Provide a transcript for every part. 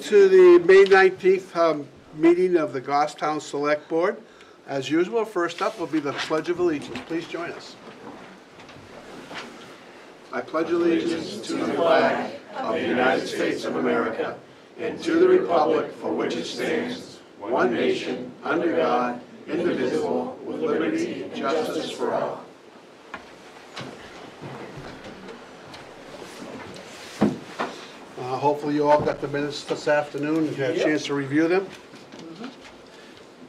to the May 19th meeting of the Goffstown Select Board. As usual, first up will be the Pledge of Allegiance. Please join us. I pledge allegiance to the flag of the United States of America and to the republic for which it stands, one nation, under God, indivisible, with liberty and justice for all. Hopefully you all got the minutes this afternoon and had a chance to review them.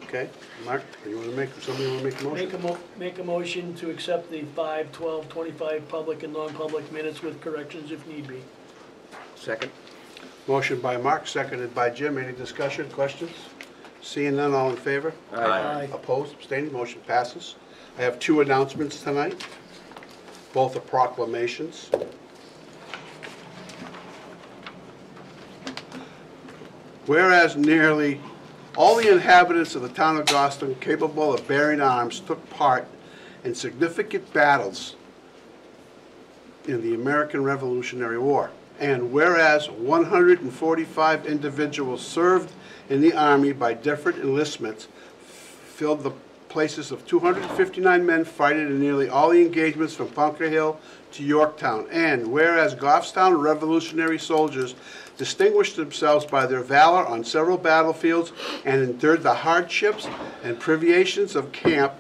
Okay, Mark, somebody want to make a motion? Make a motion to accept the 5/12/25 public and non-public minutes with corrections if need be. Second. Motion by Mark, seconded by Jim. Any discussion, questions? Seeing none, all in favor? Aye. Opposed, abstaining, motion passes. I have two announcements tonight. Both are proclamations. Whereas nearly all the inhabitants of the town of Goffstown capable of bearing arms took part in significant battles in the American Revolutionary War. And whereas 145 individuals served in the Army by different enlistments, filled the places of 259 men fighting in nearly all the engagements from Bunker Hill to Yorktown. And whereas Goffstown Revolutionary soldiers distinguished themselves by their valor on several battlefields and endured the hardships and privations of camp,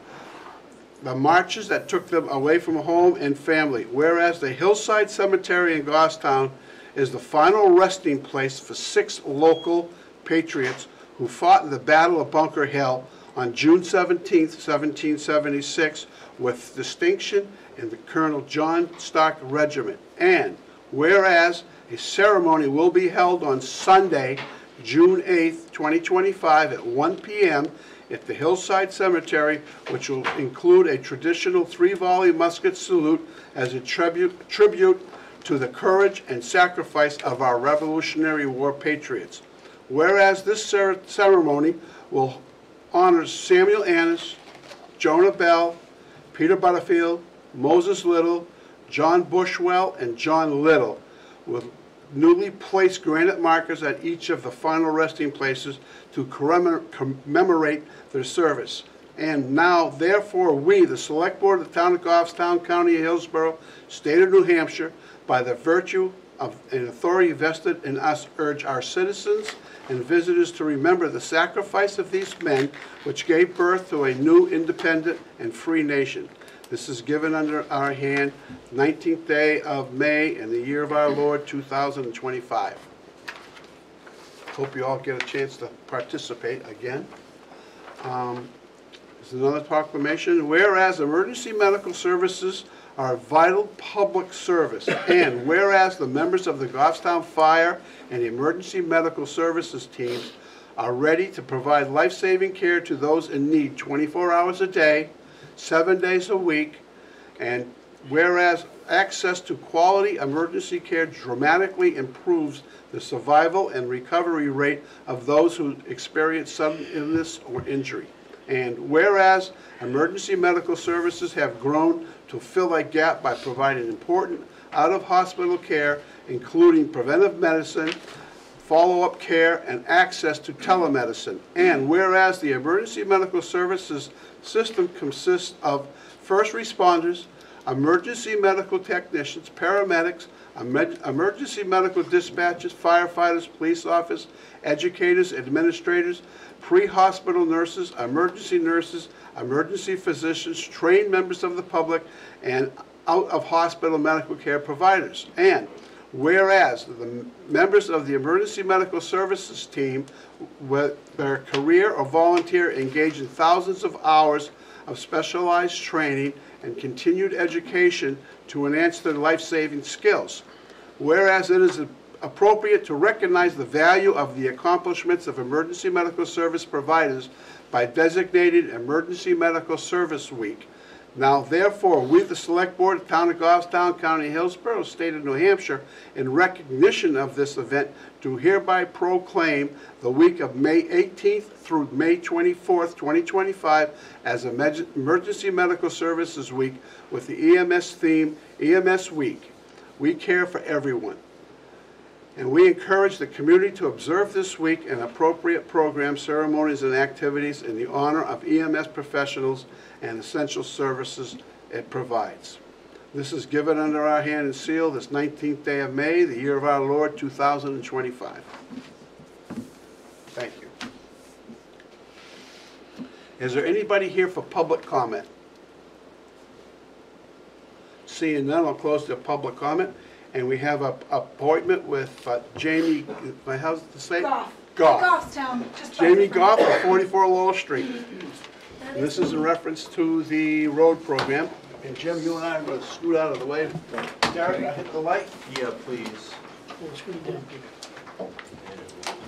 the marches that took them away from home and family. Whereas the Hillside Cemetery in Goffstown is the final resting place for 6 local patriots who fought in the Battle of Bunker Hill on June 17, 1776, with distinction in the Colonel John Stark Regiment. And whereas a ceremony will be held on Sunday, June 8, 2025 at 1 p.m. at the Hillside Cemetery, which will include a traditional 3-volley musket salute as a tribute to the courage and sacrifice of our Revolutionary War patriots. Whereas this ceremony will honor Samuel Annis, Jonah Bell, Peter Butterfield, Moses Little, John Bushwell, and John Little, with newly placed granite markers at each of the final resting places to commemorate their service. And now, therefore, we, the Select Board of the Town of Goffstown, County of Hillsborough, State of New Hampshire, by the virtue of an authority vested in us, urge our citizens and visitors to remember the sacrifice of these men which gave birth to a new, independent, and free nation. This is given under our hand, 19th day of May in the year of our Lord, 2025. Hope you all get a chance to participate again. There's another proclamation. Whereas emergency medical services are a vital public service, and whereas the members of the Goffstown Fire and Emergency Medical Services teams are ready to provide life-saving care to those in need 24 hours a day, 7 days a week, and whereas access to quality emergency care dramatically improves the survival and recovery rate of those who experience sudden illness or injury. And whereas emergency medical services have grown to fill that gap by providing important out-of-hospital care, including preventive medicine, follow-up care, and access to telemedicine. And whereas the emergency medical services system consists of first responders, emergency medical technicians, paramedics, emergency medical dispatchers, firefighters, police officers, educators, administrators, pre-hospital nurses, emergency physicians, trained members of the public, and out-of-hospital medical care providers. And whereas the members of the emergency medical services team, with their career or volunteer, engage in thousands of hours of specialized training and continued education to enhance their life-saving skills. Whereas it is appropriate to recognize the value of the accomplishments of emergency medical service providers by designated Emergency Medical Service Week. Now, therefore, we, the Select Board of Town of Goffstown, County of Hillsborough, State of New Hampshire, in recognition of this event, do hereby proclaim the week of May 18th through May 24th, 2025, as Emergency Medical Services Week with the EMS theme, EMS Week. We care for everyone. And we encourage the community to observe this week an appropriate program, ceremonies, and activities in the honor of EMS professionals and essential services it provides. This is given under our hand and seal this 19th day of May, the year of our Lord, 2025. Thank you. Is there anybody here for public comment? Seeing none, I'll close the public comment. And we have an appointment with Jamie, how's it say? Goff. Goff. Goffstown. Just by Jamie the Goff front. of 44 Laurel Street. And this is in reference to the road program. And Jim, you and I are going to scoot out of the way. Derek, I hit the light. Yeah, please. Pull the screen down, Peter.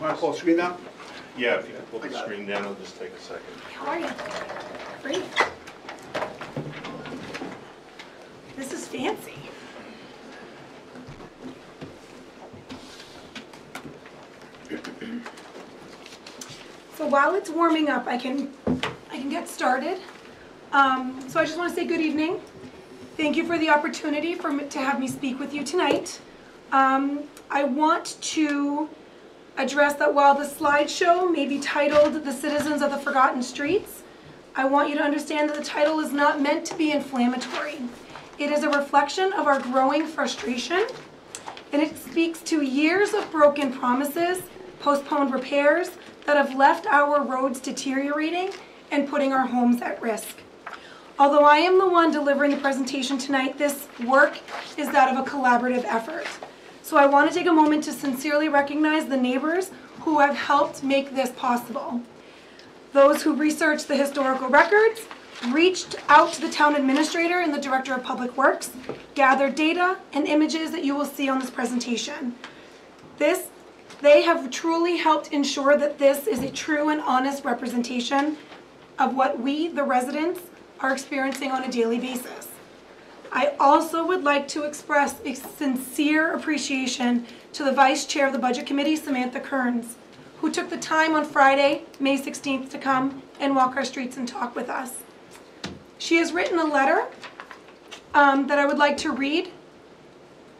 Want to pull the screen down? Yeah, if you can pull the screen down, it'll just take a second. How are you? Great. This is fancy. So while it's warming up, I can get started. So I just want to say good evening. Thank you for the opportunity to have me speak with you tonight. I want to address that while the slideshow may be titled "The Citizens of the Forgotten Streets," I want you to understand that the title is not meant to be inflammatory. It is a reflection of our growing frustration, and it speaks to years of broken promises, postponed repairs that have left our roads deteriorating and putting our homes at risk. Although I am the one delivering the presentation tonight, this work is that of a collaborative effort. So I want to take a moment to sincerely recognize the neighbors who have helped make this possible. Those who researched the historical records, reached out to the town administrator and the director of public works, gathered data and images that you will see on this presentation. They have truly helped ensure that this is a true and honest representation of what we, the residents, are experiencing on a daily basis. I also would like to express a sincere appreciation to the Vice Chair of the Budget Committee, Samantha Kearns, who took the time on Friday, May 16th, to come and walk our streets and talk with us. She has written a letter that I would like to read.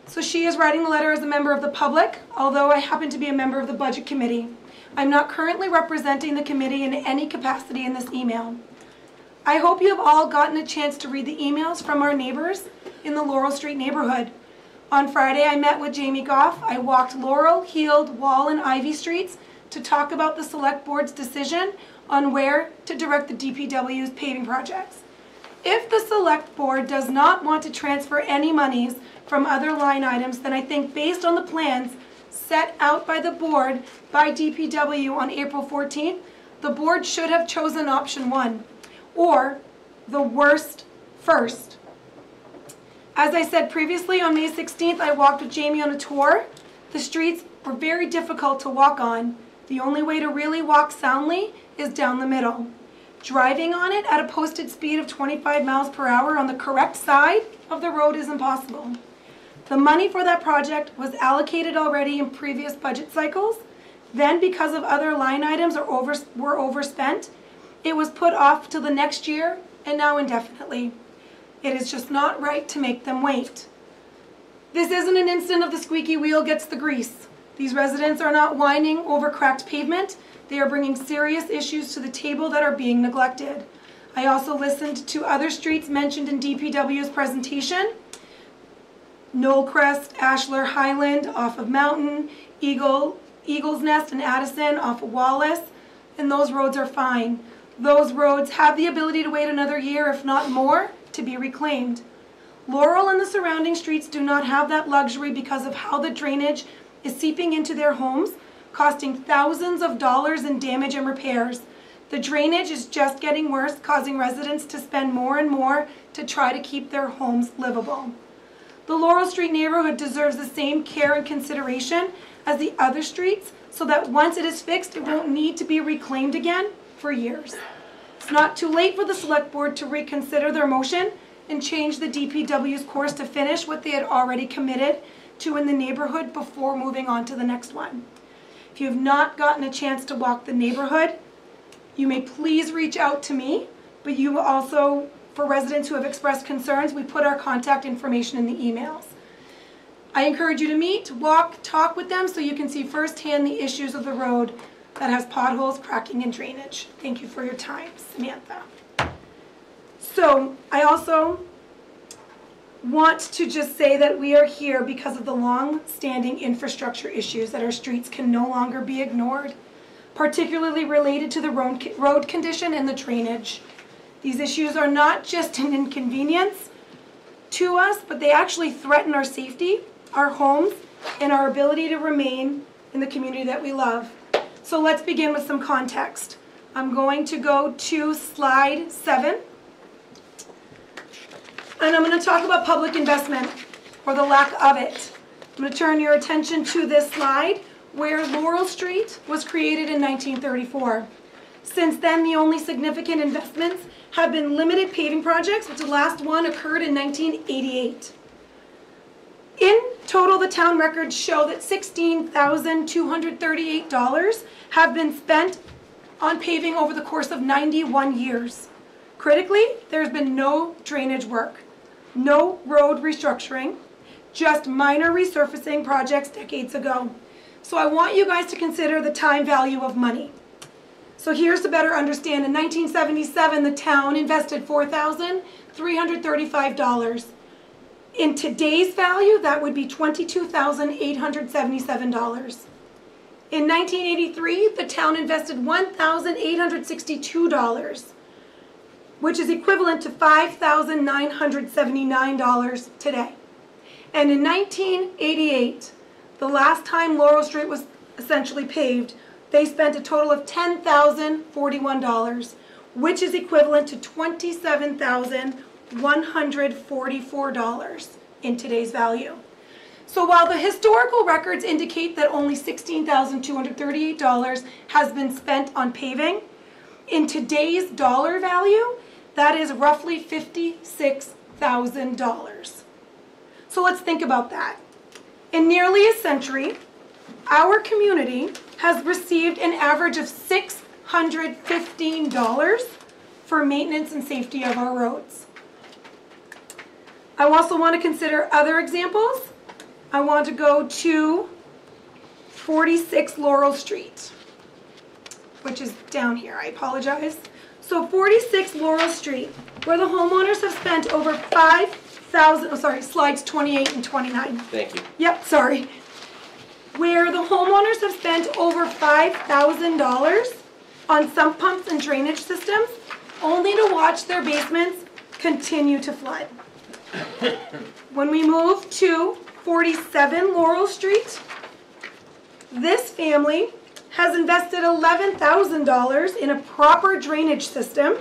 So she is writing the letter as a member of the public, although I happen to be a member of the Budget Committee. I'm not currently representing the committee in any capacity in this email. I hope you have all gotten a chance to read the emails from our neighbors in the Laurel Street neighborhood. On Friday, I met with Jamie Goff. I walked Laurel, Heald, Wall, and Ivy Streets to talk about the Select Board's decision on where to direct the DPW's paving projects. If the Select Board does not want to transfer any monies from other line items, then I think based on the plans set out by the board by DPW on April 14th, the board should have chosen option 1, or the worst first. As I said previously, on May 16th, I walked with Jamie on a tour. The streets were very difficult to walk on. The only way to really walk soundly is down the middle. Driving on it at a posted speed of 25 miles per hour on the correct side of the road is impossible. The money for that project was allocated already in previous budget cycles. Then, because of other line items were overspent, it was put off till the next year and now indefinitely. It is just not right to make them wait. This isn't an instant of the squeaky wheel gets the grease. These residents are not whining over cracked pavement. They are bringing serious issues to the table that are being neglected. I also listened to other streets mentioned in DPW's presentation. Knollcrest, Ashler, Highland off of Mountain, Eagle's Nest and Addison off of Wallace, and those roads are fine. Those roads have the ability to wait another year, if not more, to be reclaimed. Laurel and the surrounding streets do not have that luxury because of how the drainage is seeping into their homes, costing thousands of dollars in damage and repairs. The drainage is just getting worse, causing residents to spend more and more to try to keep their homes livable. The Laurel Street neighborhood deserves the same care and consideration as the other streets so that once it is fixed, it won't need to be reclaimed again for years. It's not too late for the Select Board to reconsider their motion and change the DPW's course to finish what they had already committed to in the neighborhood before moving on to the next one. If you have not gotten a chance to walk the neighborhood, you may please reach out to me, but you also, for residents who have expressed concerns, we put our contact information in the emails. I encourage you to meet, walk, talk with them so you can see firsthand the issues of the road that has potholes, cracking, and drainage. Thank you for your time, Samantha. So I also want to just say that we are here because of the long-standing infrastructure issues that our streets can no longer be ignored, particularly related to the road condition and the drainage. These issues are not just an inconvenience to us, but they actually threaten our safety, our homes, and our ability to remain in the community that we love. So let's begin with some context. I'm going to go to slide 7. And I'm going to talk about public investment, or the lack of it. I'm going to turn your attention to this slide where Laurel Street was created in 1934. Since then, the only significant investments have been limited paving projects, which the last one occurred in 1988. In total, the town records show that $16,238 have been spent on paving over the course of 91 years. Critically, there's been no drainage work, no road restructuring, just minor resurfacing projects decades ago. So I want you guys to consider the time value of money. So here's to better understand. In 1977, the town invested $4,335. In today's value, that would be $22,877. In 1983, the town invested $1,862, which is equivalent to $5,979 today. And in 1988, the last time Laurel Street was essentially paved, they spent a total of $10,041, which is equivalent to $27,144 in today's value. So while the historical records indicate that only $16,238 has been spent on paving, in today's dollar value, that is roughly $56,000. So let's think about that. In nearly a century, our community has received an average of $615 for maintenance and safety of our roads. I also want to consider other examples. I want to go to 46 Laurel Street, which is down here. I apologize. So 46 Laurel Street, where the homeowners have spent over slides 28 and 29. Thank you. Yep, sorry. Where the homeowners have spent over $5,000 on sump pumps and drainage systems, only to watch their basements continue to flood. When we move to 47 Laurel Street, this family has invested $11,000 in a proper drainage system,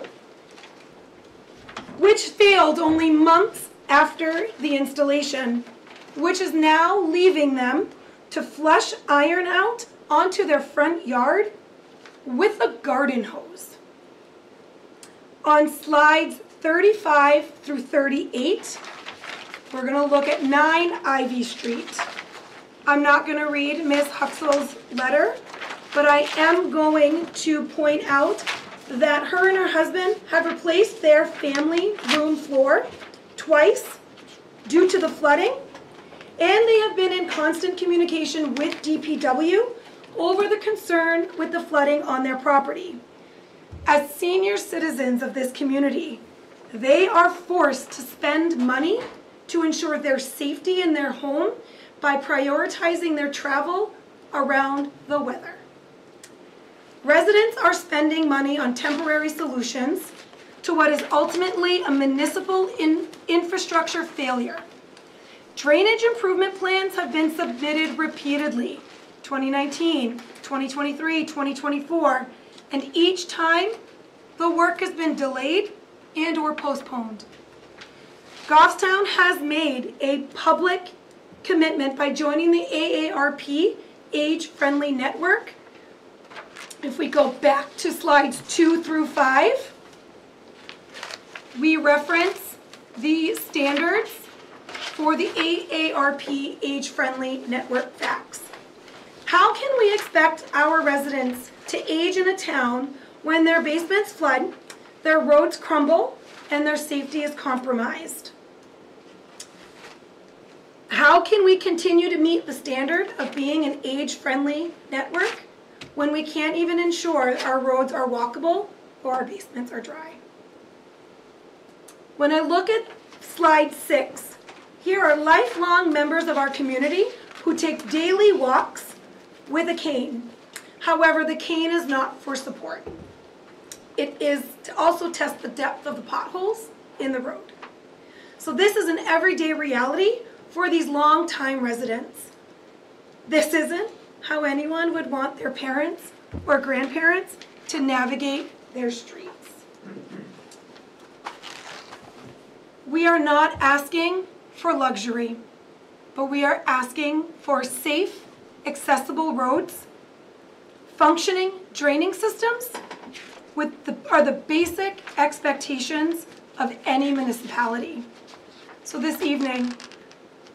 which failed only months after the installation, which is now leaving them to flush iron out onto their front yard with a garden hose. On slides 35 through 38, we're going to look at 9 Ivy Street. I'm not going to read Ms. Huxell's letter, but I am going to point out that her and her husband have replaced their family room floor twice due to the flooding, and they have been in constant communication with DPW over the concern with the flooding on their property. As senior citizens of this community, they are forced to spend money to ensure their safety in their home by prioritizing their travel around the weather. Residents are spending money on temporary solutions to what is ultimately a municipal infrastructure failure. Drainage improvement plans have been submitted repeatedly, 2019, 2023, 2024, and each time the work has been delayed and or postponed. Goffstown has made a public commitment by joining the AARP Age-Friendly Network. If we go back to slides 2 through 5, we reference the standards for the AARP Age-Friendly Network facts. How can we expect our residents to age in a town when their basements flood, their roads crumble, and their safety is compromised? How can we continue to meet the standard of being an age-friendly network when we can't even ensure our roads are walkable or our basements are dry? When I look at slide 6, here are lifelong members of our community who take daily walks with a cane. However, the cane is not for support. It is to also test the depth of the potholes in the road. So this is an everyday reality for these long-time residents. This isn't how anyone would want their parents or grandparents to navigate their streets. We are not asking for luxury, but we are asking for safe, accessible roads, functioning draining systems are the basic expectations of any municipality. So this evening,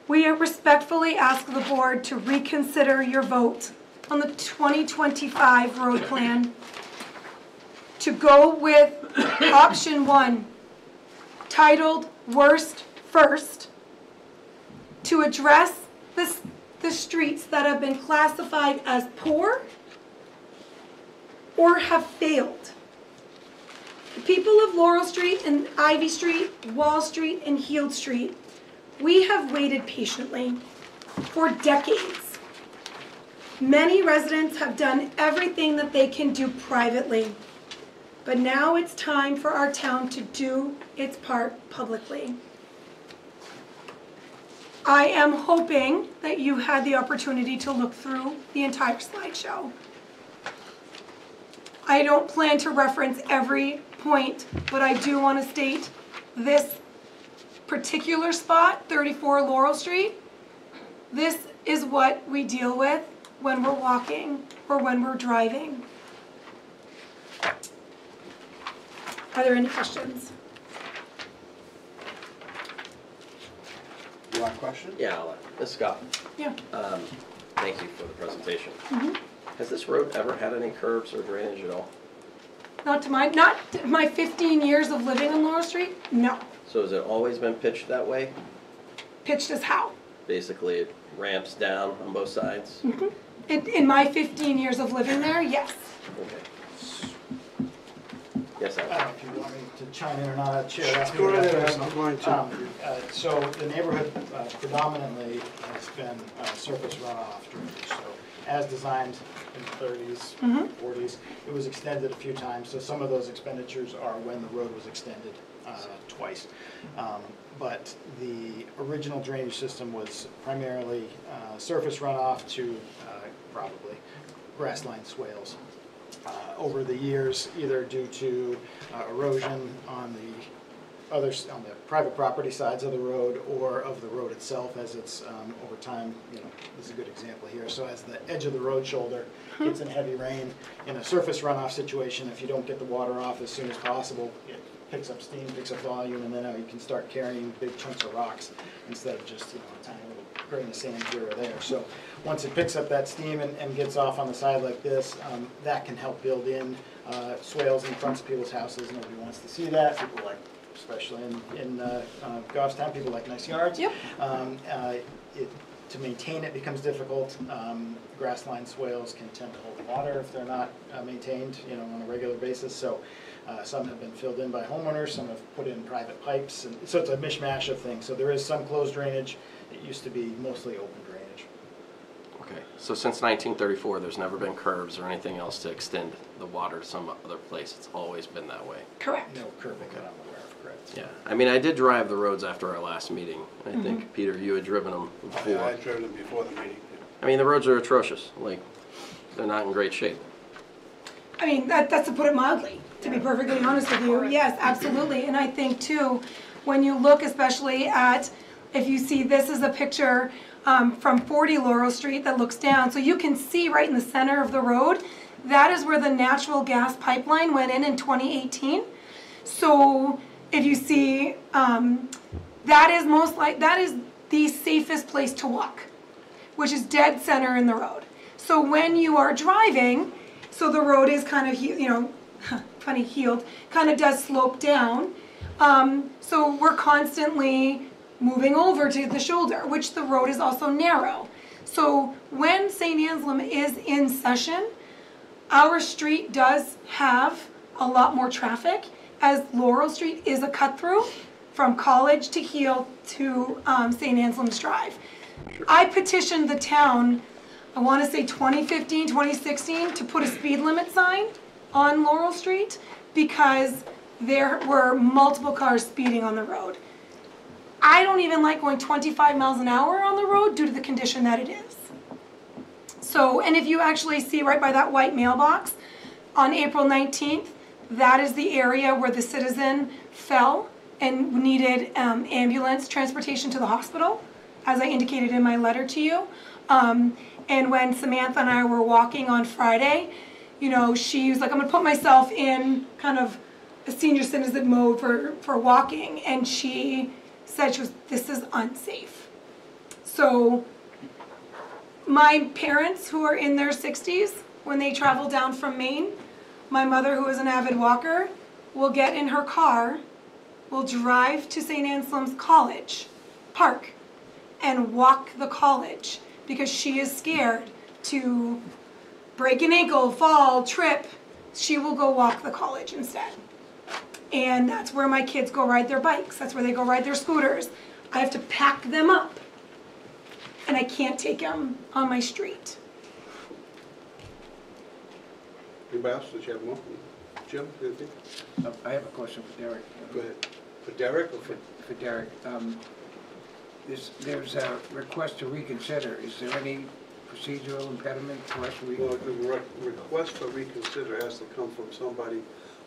we respectfully ask the board to reconsider your vote on the 2025 road plan, to go with option 1, titled Worst First, to address the streets that have been classified as poor or have failed. The people of Laurel Street and Ivy Street, Wall Street and Heald Street, we have waited patiently for decades. Many residents have done everything that they can do privately, but now it's time for our town to do its part publicly. I am hoping that you had the opportunity to look through the entire slideshow. I don't plan to reference every point, but I do want to state this particular spot, 34 Laurel Street, this is what we deal with when we're walking or when we're driving. Are there any questions? You want a question? Yeah, Ms. Scott, Yeah. thank you for the presentation. Mhm. Has this road ever had any curbs or drainage at all? Not my 15 years of living on Laurel Street, no. So has it always been pitched that way? Pitched as how? Basically, it ramps down on both sides? In my 15 years of living there, yes. Okay. Yes, I don't know if you want me to chime in or not, Chair. Let's go right ahead, I'm going to. So the neighborhood predominantly has been surface runoff drainage. So as designed in the 30s, 40s, it was extended a few times. So some of those expenditures are when the road was extended twice. But the original drainage system was primarily surface runoff to probably grassline swales. Over the years, either due to erosion on the private property sides of the road or of the road itself, as it's over time, this is a good example here. So as the edge of the road shoulder gets in heavy rain, in a surface runoff situation, if you don't get the water off as soon as possible, it picks up steam, picks up volume, and then you can start carrying big chunks of rocks instead of just a tiny little grain of sand here or there. So once it picks up that steam and gets off on the side like this, that can help build in swales in fronts of people's houses. Nobody wants to see that. People like, especially in Goffstown, people like nice yards. Yep. To maintain it becomes difficult. Grassline swales can tend to hold water if they're not maintained, on a regular basis. So some have been filled in by homeowners, some have put in private pipes, and so it's a mishmash of things. So there is some closed drainage. It used to be mostly open drainage. Okay, so since 1934, there's never been curbs or anything else to extend the water to some other place. It's always been that way. Correct. No curbing that I'm aware of, correct? Yeah, I mean, I did drive the roads after our last meeting. I think, Peter, you had driven them before. Yeah, I drove them before the meeting. I mean, the roads are atrocious. Like, they're not in great shape. I mean, that's to put it mildly, to be perfectly honest with you. Yes, absolutely. And I think, too, when you look especially at, if you see, this is a picture from 40 Laurel Street that looks down. So you can see right in the center of the road, that is where the natural gas pipeline went in 2018. So if you see, that is the safest place to walk, which is dead center in the road. So when you are driving, so the road is kind of, funny, healed, kind of does slope down. So we're constantly moving over to the shoulder, which the road is also narrow. So when St. Anselm is in session, our street does have a lot more traffic, as Laurel Street is a cut through from College to Heel to St. Anselm's Drive. I petitioned the town, I want to say 2015, 2016, to put a speed limit sign on Laurel Street because there were multiple cars speeding on the road. I don't even like going 25 miles an hour on the road due to the condition that it is. So, and if you actually see right by that white mailbox, on April 19th, that is the area where the citizen fell and needed ambulance transportation to the hospital, as I indicated in my letter to you. And when Samantha and I were walking on Friday, you know, she was like, I'm gonna put myself in kind of a senior citizen mode for walking. And she said, this is unsafe. So my parents who are in their 60s, when they travel down from Maine, my mother who is an avid walker will get in her car, will drive to St. Anselm's College Park and walk the college because she is scared to break an ankle, fall, trip. She will go walk the college instead. And that's where my kids go ride their bikes. That's where they go ride their scooters. I have to pack them up and I can't take them on my street. Anybody else? Did you have more? Jim, anything? I have a question for Derek. Go ahead. For Derek or for? For Derek. There's a request to reconsider. Is there any procedural impediment for us to Well, the request for reconsider has to come from somebody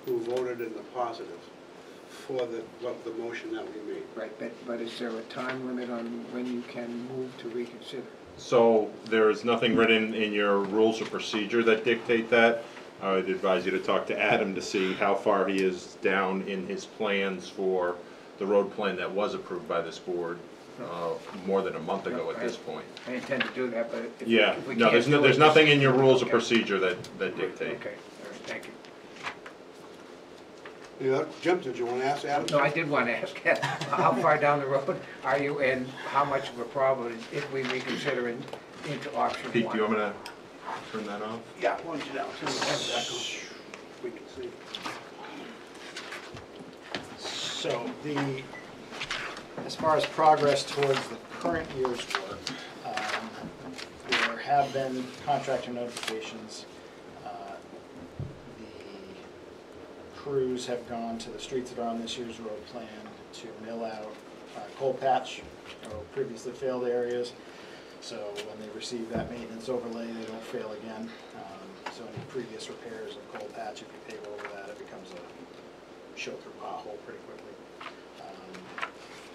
who voted in the positive for the motion that we made. Right, but is there a time limit on when you can move to reconsider? So there is nothing written in your rules of procedure that dictate that. I would advise you to talk to Adam to see how far he is down in his plans for the road plan that was approved by this board more than a month ago at this point. I intend to do that, but if Yeah, if we no, can't do there's it, nothing in your rules of okay. procedure that dictate. Okay, all right, thank you. Yeah, Jim, did you want to ask Adam? No, I did want to ask, how far down the road are you and how much of a problem is if we reconsider into option Pete, one? do you want me to turn that off? Yeah, why don't you now? Turn the head back on. We can see. So as far as progress towards the current year's work, there have been contractor notifications. The crews have gone to the streets that are on this year's road plan to mill out coal patch, or previously failed areas. So when they receive that maintenance overlay, they don't fail again. So any previous repairs of coal patch, if you pave over that, it becomes a show-through pothole pretty quickly.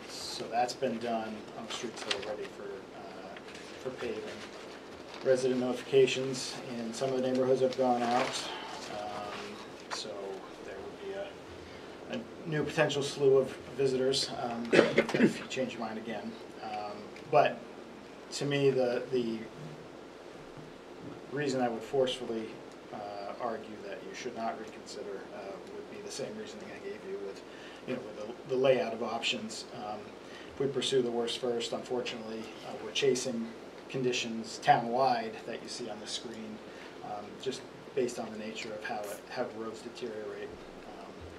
So that's been done on the streets that are ready for paving. Resident notifications in some of the neighborhoods have gone out. So there would be a new potential slew of visitors if you change your mind again. But to me, the reason I would forcefully argue that you should not reconsider would be the same reasoning I gave you with, with the layout of options. If we pursue the worst first, unfortunately, we're chasing conditions town-wide that you see on the screen, just based on the nature of how roads deteriorate.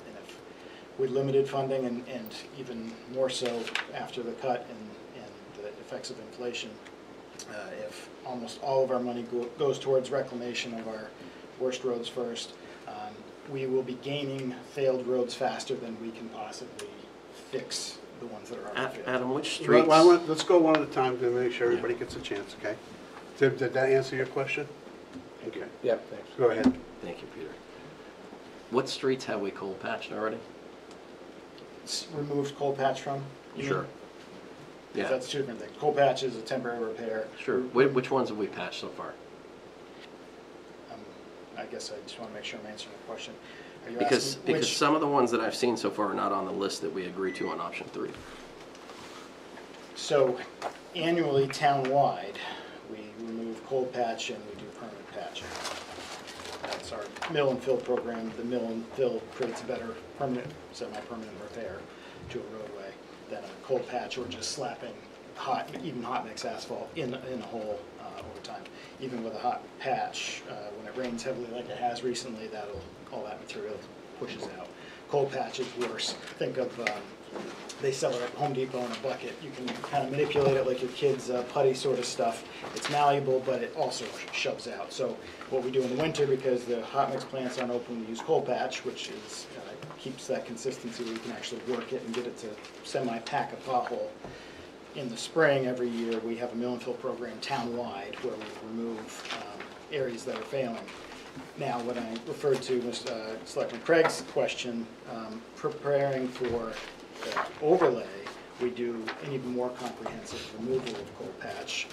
And if with limited funding and even more so after the cut and the effects of inflation, if almost all of our money goes towards reclamation of our worst roads first, we will be gaining failed roads faster than we can possibly fix the ones that are already failed. Adam, which streets? Let's go one at a time to make sure everybody gets a chance, okay? Did that answer your question? Okay. Yeah, thanks. Go ahead. Thank you, Peter. What streets have we coal patched already? Removed coal patch from? you Sure. mean? Yeah, That's two different things. Coal patch is a temporary repair. sure. Which ones have we patched so far? I guess I just want to make sure I'm answering the question. Are you Because asking which? some of the ones that I've seen so far are not on the list that we agreed to on option 3. So annually, town-wide, we remove cold patch and we do permanent patching. That's our mill and fill program. The mill and fill creates a better permanent, semi-permanent repair to a roadway. than a cold patch or just slapping even hot mix asphalt in a hole over time. Even with a hot patch, when it rains heavily like it has recently, all that material pushes out. Cold patch is worse. Think of, they sell it at Home Depot in a bucket. You can kind of manipulate it like your kid's putty sort of stuff. It's malleable, but it also shoves out. So what we do in the winter, because the hot mix plants aren't open, we use cold patch, which is keeps that consistency where you can actually work it and get it to semi-pack a pothole. In the spring, every year, we have a mill and fill program town-wide where we remove areas that are failing. Now, when I referred to Selectman Craig's question, preparing for overlay, we do an even more comprehensive removal of cold patch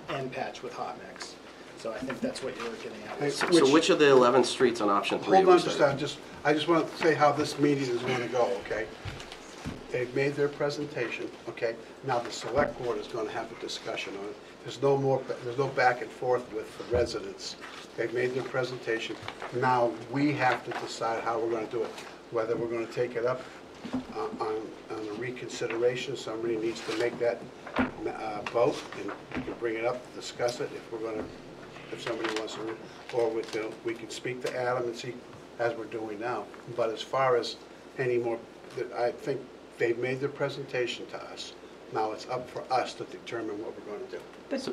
and patch with hot mix. So I think that's what you were getting at. So which of the 11 streets on option 3? Hold on just a second. I just want to say how this meeting is going to go, okay? They've made their presentation, okay? Now the select board is going to have a discussion on it. There's no back and forth with the residents. They've made their presentation. Now we have to decide how we're going to do it, whether we're going to take it up on a reconsideration. Somebody needs to make that vote, and we can bring it up, discuss it if somebody wants to, or we can speak to Adam and see, as we're doing now. But as far as any more, I think they've made their presentation to us. Now it's up for us to determine what we're going to do. But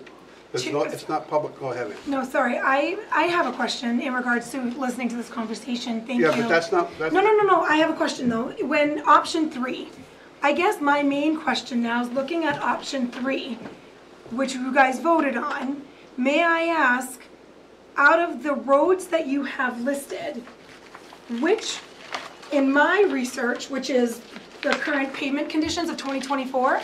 It's not public. Go ahead, ma'am. no, sorry, I have a question in regards to listening to this conversation. Thank you. Yeah, but that's not. No. I have a question though. When option 3, I guess my main question now is looking at option 3, which you guys voted on. May I ask, out of the roads that you have listed, which, in my research, which is the current pavement conditions of 2024,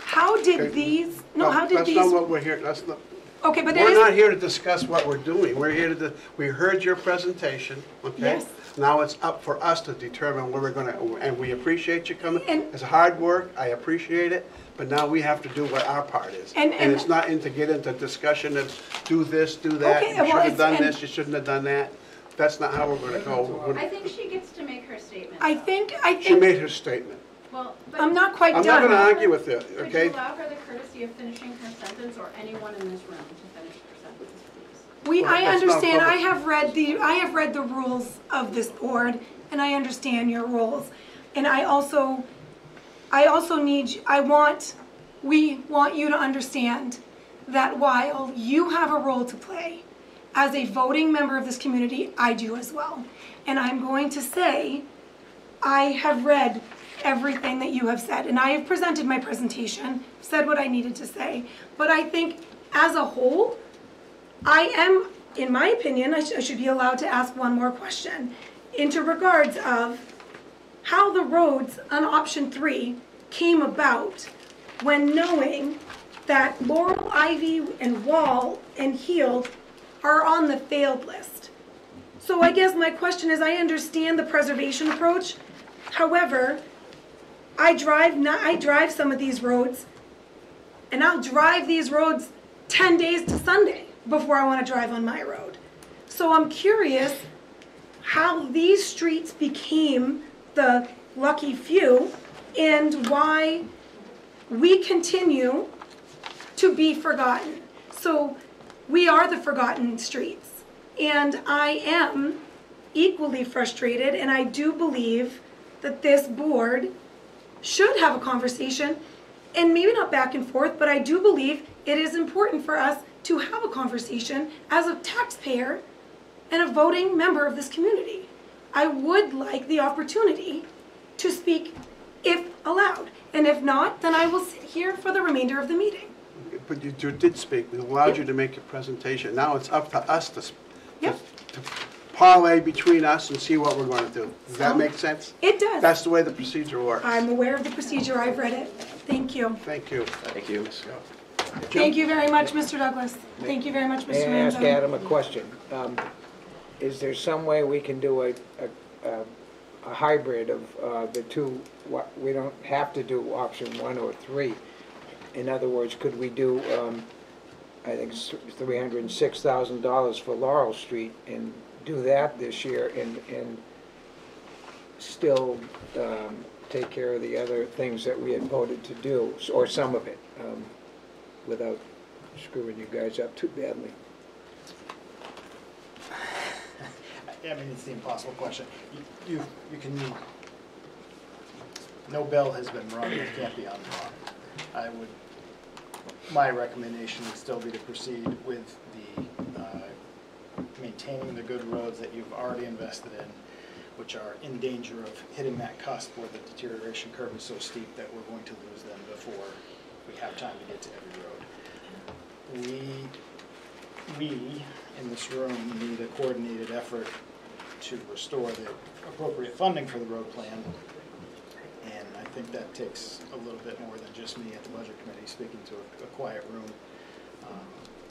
how did these? No, how did these? That's not what we're here. That's not. Okay, but We're not here to discuss what we're doing. We're here we heard your presentation, okay? Yes. Now it's up for us to determine where we're gonna, and we appreciate you coming. And- It's hard work, I appreciate it, but now we have to do what our part is. And- it's not to get into discussion of do this, do that, Okay, you well, should have it's- done and- this, you shouldn't have done that. That's not how we're gonna go. I think she gets to make her statement. I though. think, She made her statement. Well, but I'm not quite I'm done. not gonna argue with you, could okay? you allow her the courtesy of finishing her sentence, or anyone in this room to finish their sentence, please? Well, I that's not understand, public. I have read the rules of this board, and I understand your rules. And we want you to understand that while you have a role to play, as a voting member of this community, I do as well. And I'm going to say, I have read everything that you have said, and I have presented my presentation, said what I needed to say. But I think, as a whole, I am, in my opinion, I should be allowed to ask one more question into regards of how the roads on option 3 came about when knowing that Laurel, Ivy, and Wall and Heald are on the failed list. So I guess my question is, I understand the preservation approach. However, I drive some of these roads, and I'll drive these roads 10 days to Sunday before I want to drive on my road. So I'm curious how these streets became the lucky few and why we continue to be forgotten. So we are the forgotten streets. And I am equally frustrated, and I do believe that this board should have a conversation, and maybe not back and forth, but I do believe it is important for us to have a conversation as a taxpayer and a voting member of this community. I would like the opportunity to speak if allowed, and if not, then I will sit here for the remainder of the meeting. But you did speak. We allowed you to make your presentation. Now it's up to us to Yep. parlay between us and see what we're going to do. Does that make sense? It does. That's the way the procedure works. I'm aware of the procedure, I've read it. Thank you. Thank you. Thank you. Thank you very much, Mr. Douglas. Thank you very much, Mr. May I ask Manzo. Adam a question? Is there some way we can do a hybrid of the two? We don't have to do option 1 or 3. In other words, could we do, I think it's $306,000 for Laurel Street and do that this year and still take care of the other things that we had voted to do, or some of it, without screwing you guys up too badly. I mean, it's the impossible question. You can, no bell has been rung that can't be unrung. My recommendation would still be to proceed with the, maintaining the good roads that you've already invested in, which are in danger of hitting that cusp where the deterioration curve is so steep that we're going to lose them before we have time to get to every road. We in this room need a coordinated effort to restore the appropriate funding for the road plan. And I think that takes a little bit more than just me at the budget committee speaking to a quiet room.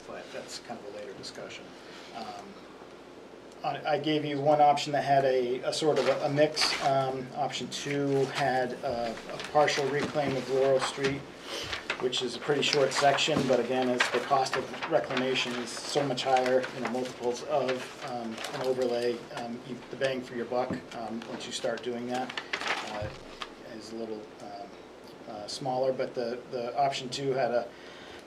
But that's kind of a later discussion. I gave you one option that had a sort of a mix. Option 2 had a partial reclaim of Laurel Street, which is a pretty short section, but again, as the cost of reclamation is so much higher, multiples of an overlay, the bang for your buck, once you start doing that, is a little smaller. But the option 2 had a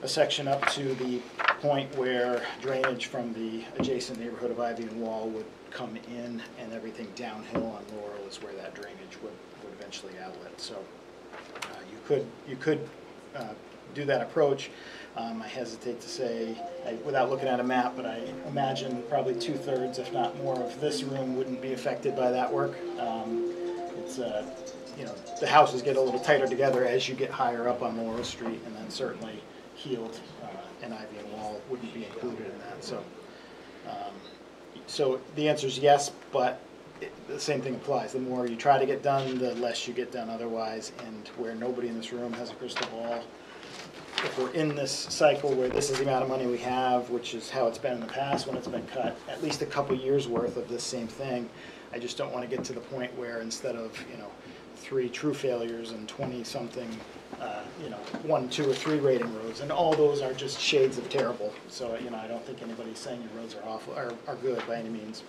section up to the point where drainage from the adjacent neighborhood of Ivy and Wall would come in, and everything downhill on Laurel is where that drainage would eventually outlet. So you could do that approach. I hesitate to say, without looking at a map, but I imagine probably 2/3, if not more, of this room wouldn't be affected by that work. The houses get a little tighter together as you get higher up on Laurel Street, and then certainly Heald and Ivy and Wall wouldn't be included in that. So the answer is yes, but the same thing applies. The more you try to get done, the less you get done otherwise. And where nobody in this room has a crystal ball, if we're in this cycle where this is the amount of money we have, which is how it's been in the past when it's been cut, at least a couple years worth of this same thing, I just don't want to get to the point where instead of 3 true failures and 20-something, 1, 2, or 3 rating roads, and all those are just shades of terrible. So I don't think anybody's saying your roads are awful are good by any means.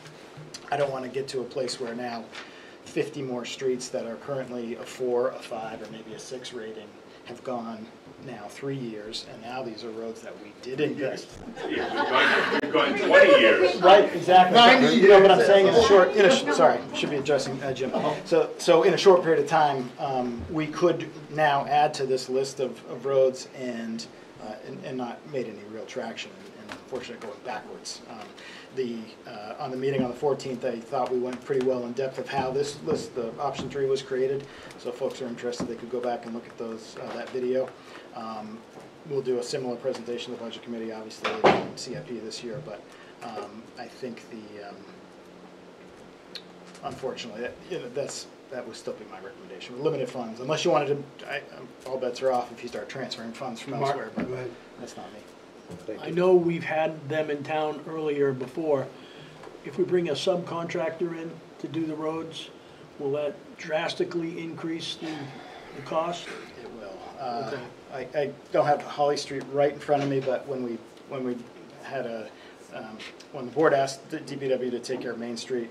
I don't want to get to a place where now 50 more streets that are currently a 4, a 5, or maybe a 6 rating have gone now 3 years, and now these are roads that we did invest. We've gone 20 years. Right, exactly. 90 years. But I'm saying sorry, should be addressing Jim. So in a short period of time, we could now add to this list of roads and not made any real traction, and unfortunately going backwards. On the meeting on the 14th, I thought we went pretty well in depth of how this list, the option 3, was created. So if folks are interested, they could go back and look at that video. We'll do a similar presentation to the budget committee, obviously, in CIP this year, but I think unfortunately, that would still be my recommendation. With limited funds, unless you wanted to, all bets are off if you start transferring funds from elsewhere, but that's not me. I know we've had them in town earlier before. If we bring a subcontractor in to do the roads, will that drastically increase the cost? It will. Okay. I don't have Holly Street right in front of me, but when we had when the board asked the DPW to take care of Main Street,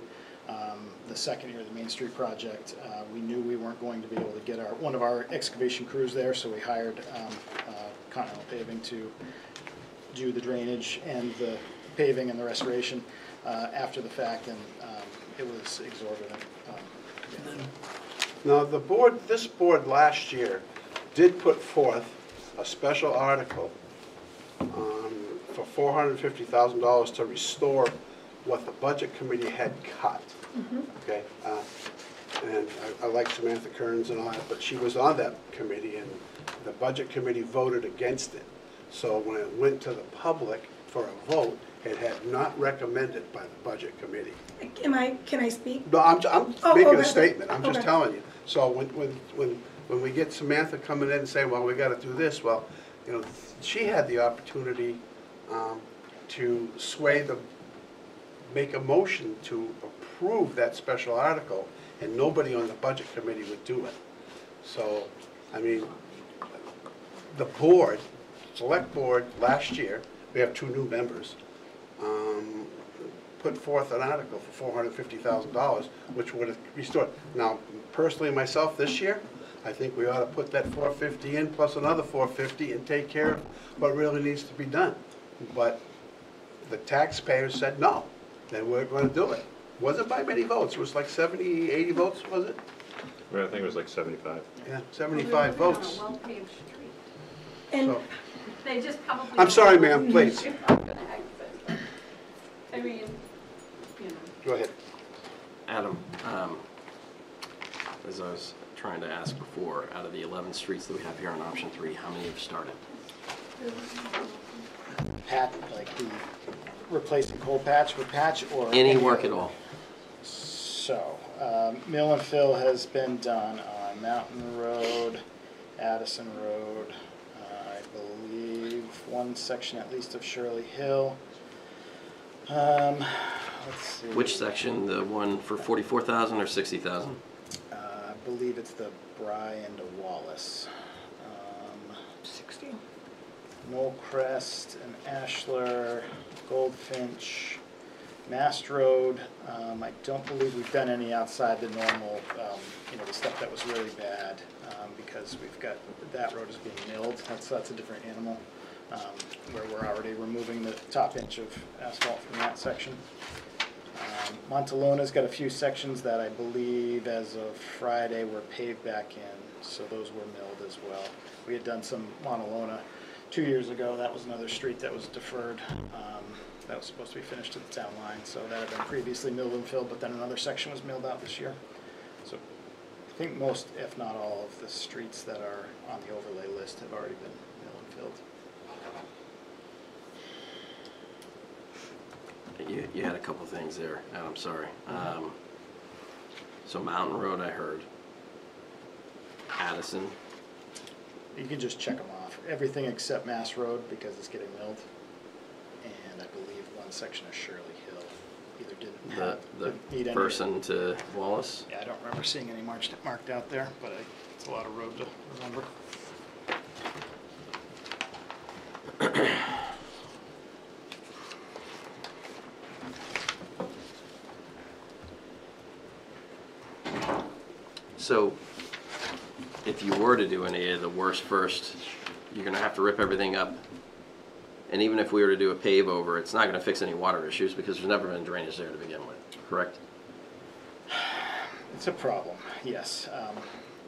the second year of the Main Street project, we knew we weren't going to be able to get one of our excavation crews there, so we hired Continental Paving to do the drainage and the paving and the restoration after the fact, and it was exorbitant. Now, this board last year did put forth a special article for $450,000 to restore what the budget committee had cut. Okay, and I like Samantha Kearns and all that, but she was on that committee, and the budget committee voted against it. So when it went to the public for a vote, it had not recommended by the budget committee. Can I speak? No, I'm making a okay. statement. I'm just Okay. telling you. So when we get Samantha coming in and saying, well, we got to do this, well, she had the opportunity to make a motion to approve that special article, and nobody on the budget committee would do it. So, I mean, the select board last year, we have 2 new members, put forth an article for $450,000, which would have restored. Now, personally, myself, this year, I think we ought to put that 450 in plus another 450 and take care of what really needs to be done. But the taxpayers said no, they weren't going to do it. Wasn't by many votes, it was like 70, 80 votes, was it? I think it was like 75. Yeah, We're 75 living on a votes. well-paved street. And So, They just probably. I'm sorry, ma'am, please. You're not gonna exit. I mean, you know. Go ahead. Adam, as I was trying to ask before, out of the 11 streets that we have here on option 3, how many have started? Pat, like the replacing coal patch with patch or? Any work at all? So, mill and fill has been done on Mountain Road, Addison Road, I believe one section at least of Shirley Hill. Let's see. Which section, the one for 44,000 or 60,000? I believe it's the Bryan to Wallace. 60? Knollcrest and Ashlar, Goldfinch, Mast Road. I don't believe we've done any outside the normal, the stuff that was really bad, because we've got, that road is being milled. That's a different animal, where we're already removing the top inch of asphalt from that section. Montalona's got a few sections that I believe as of Friday were paved back in, so those were milled as well. We had done some Montalona 2 years ago. That was another street that was deferred. That was supposed to be finished at the town line, so that had been previously milled and filled, but then another section was milled out this year. So I think most, if not all, of the streets that are on the overlay list have already been milled and filled. You had a couple things there, Adam, sorry. So Mountain Road, I heard. Addison, You can just check them off. Everything except Mass Road because it's getting milled. And I believe one section of Shirley Hill either didn't need the any. person to Wallace. Yeah, I don't remember seeing any marked out there, but it's a lot of road to remember. So, if you were to do any of the worst first, you're gonna have to rip everything up. And even if we were to do a pave over, it's not gonna fix any water issues because there's never been drainage there to begin with, correct? It's a problem, yes.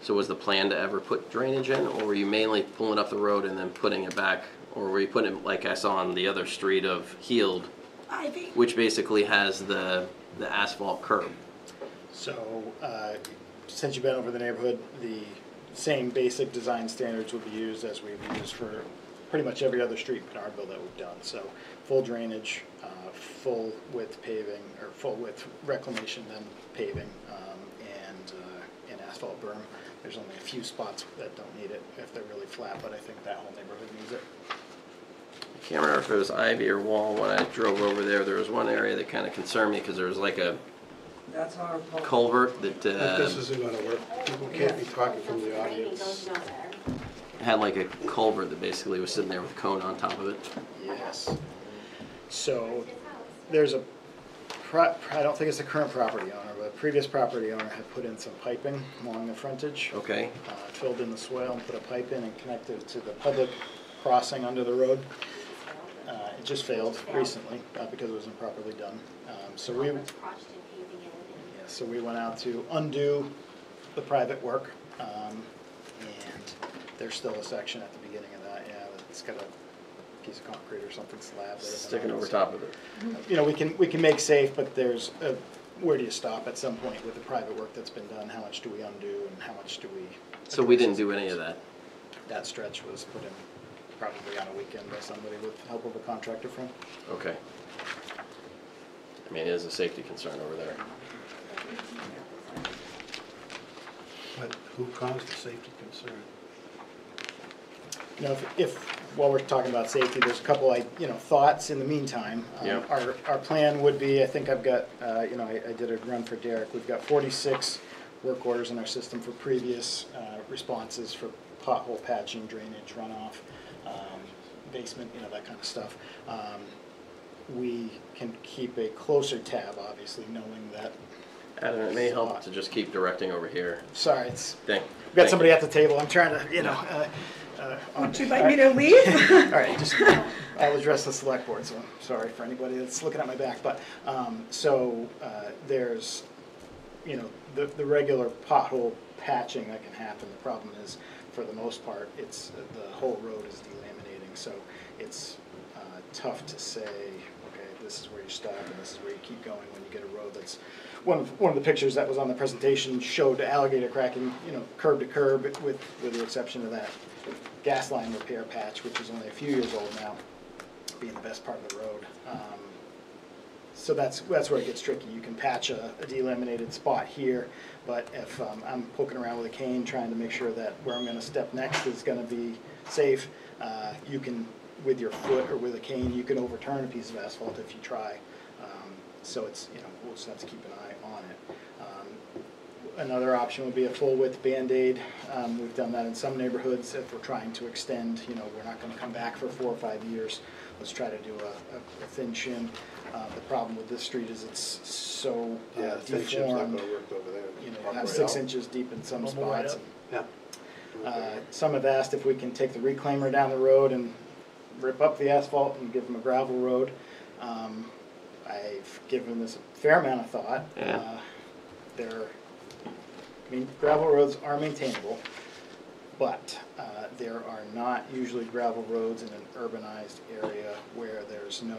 So was the plan to ever put drainage in, or were you mainly pulling up the road and then putting it back? Or were you putting it like I saw on the other street of Heald, Ivy. which basically has the asphalt curb? So, since you've been over the neighborhood, the same basic design standards would be used as we've used for pretty much every other street in Bernardville that we've done. So, full drainage, full width paving, or full width reclamation, then paving, and an asphalt berm. There's only a few spots that don't need it if they're really flat, but I think that whole neighborhood needs it. I can't remember if it was Ivy or Wall. When I drove over there, there was one area that kind of concerned me because there was like a That's our fault. culvert that This isn't gonna work. People can't be talking from the audience. had like a culvert that basically was sitting there with a cone on top of it. Yes. So, there's a, I don't think it's the current property owner, but a previous property owner had put in some piping along the frontage. Okay. Filled in the swale and put a pipe in and connected it to the public crossing under the road. It just failed recently because it was improperly done. So we went out to undo the private work, and there's still a section at the beginning of that. Yeah, it's got a piece of concrete or something slab that isn't Sticking on it. over So, top of it. you know, we can make safe, but there's a, where do you stop at some point with the private work that's been done? How much do we undo and how much do we? So we didn't do any of that. That stretch was put in probably on a weekend by somebody with help of a contractor friend. Okay. I mean, it is a safety concern over there. But who caused the safety concern? You know, if while we're talking about safety, there's a couple, thoughts in the meantime. Yeah. Our plan would be, I think I've got, I did a run for Derek. We've got 46 work orders in our system for previous responses for pothole patching, drainage, runoff, basement, that kind of stuff. we can keep a closer tab, obviously, knowing that, Adam, it may help to just keep directing over here. sorry, it's, Thank. we've got somebody at the table, I'm trying to, Would you like me to leave? all right, just, I'll address the select board, so I'm sorry for anybody that's looking at my back, but, there's, the regular pothole patching that can happen. The problem is, for the most part, it's, the whole road is delaminating, so it's tough to say, okay, this is where you stop and this is where you keep going when you get a road that's, one of the pictures that was on the presentation showed alligator cracking, curb to curb, with the exception of that gas line repair patch, which is only a few years old now, being the best part of the road. So that's where it gets tricky. You can patch a delaminated spot here, but if I'm poking around with a cane trying to make sure that where I'm going to step next is going to be safe, you can, with your foot or with a cane, you can overturn a piece of asphalt if you try. So it's, we'll just have to keep an eye on it. Another option would be a full width Band-Aid. We've done that in some neighborhoods. If we're trying to extend, we're not going to come back for 4 or 5 years. Let's try to do a thin shim. The problem with this street is it's so Yeah, the thin shim's not deformed. gonna work over there. Pop Have right 6 out. inches deep in some One more right spots. up. Yeah. Some have asked if we can take the reclaimer down the road and rip up the asphalt and give them a gravel road. I've given this a fair amount of thought. Yeah. Gravel roads are maintainable, but there are not usually gravel roads in an urbanized area where there's no,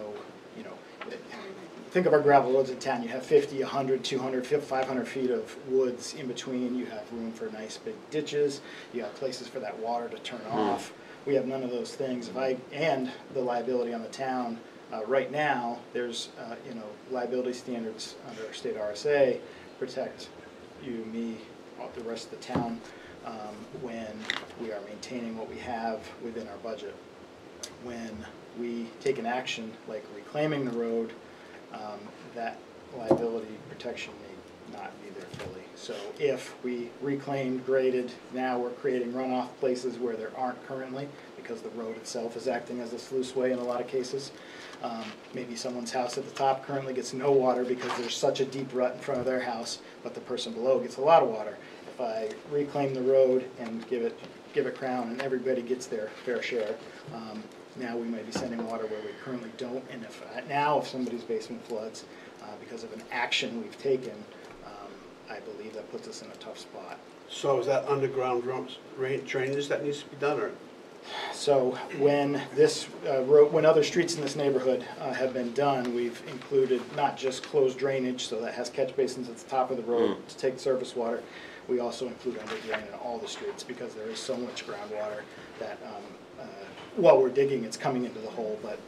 think of our gravel roads in town. You have 50, 100, 200, 500 feet of woods in between. You have room for nice big ditches. You have places for that water to turn off. We have none of those things. And the liability on the town, right now, there's, liability standards under our state RSA protect you, me, the rest of the town, when we are maintaining what we have within our budget. When we take an action like reclaiming the road, that liability protection may not be there fully. So if we reclaimed, graded, now we're creating runoff places where there aren't currently, because the road itself is acting as a sluiceway in a lot of cases. Maybe someone's house at the top currently gets no water because there's such a deep rut in front of their house, but the person below gets a lot of water. If I reclaim the road and give it crown and everybody gets their fair share, now we might be sending water where we currently don't. And if somebody's basement floods because of an action we've taken, I believe that puts us in a tough spot. So is that underground drainage that needs to be done, or? So when this road, when other streets in this neighborhood have been done, we've included not just closed drainage, so that has catch basins at the top of the road to take surface water. We also include under drain in all the streets because there is so much groundwater that while we're digging, it's coming into the hole. But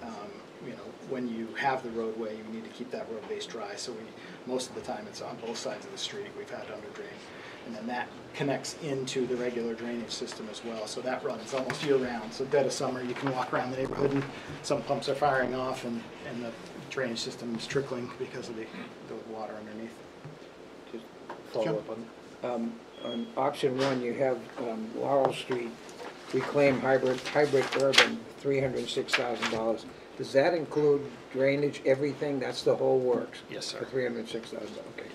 when you have the roadway, you need to keep that road base dry. So most of the time, it's on both sides of the street. We've had under drain. And then that connects into the regular drainage system as well. So that runs almost year round. So dead of summer, you can walk around the neighborhood and some pumps are firing off and the drainage system is trickling because of the water underneath. Just follow up on option 1, you have Laurel Street, reclaim hybrid urban, $306,000. Does that include drainage, everything? That's the whole works? Yes, sir. For $306,000, okay.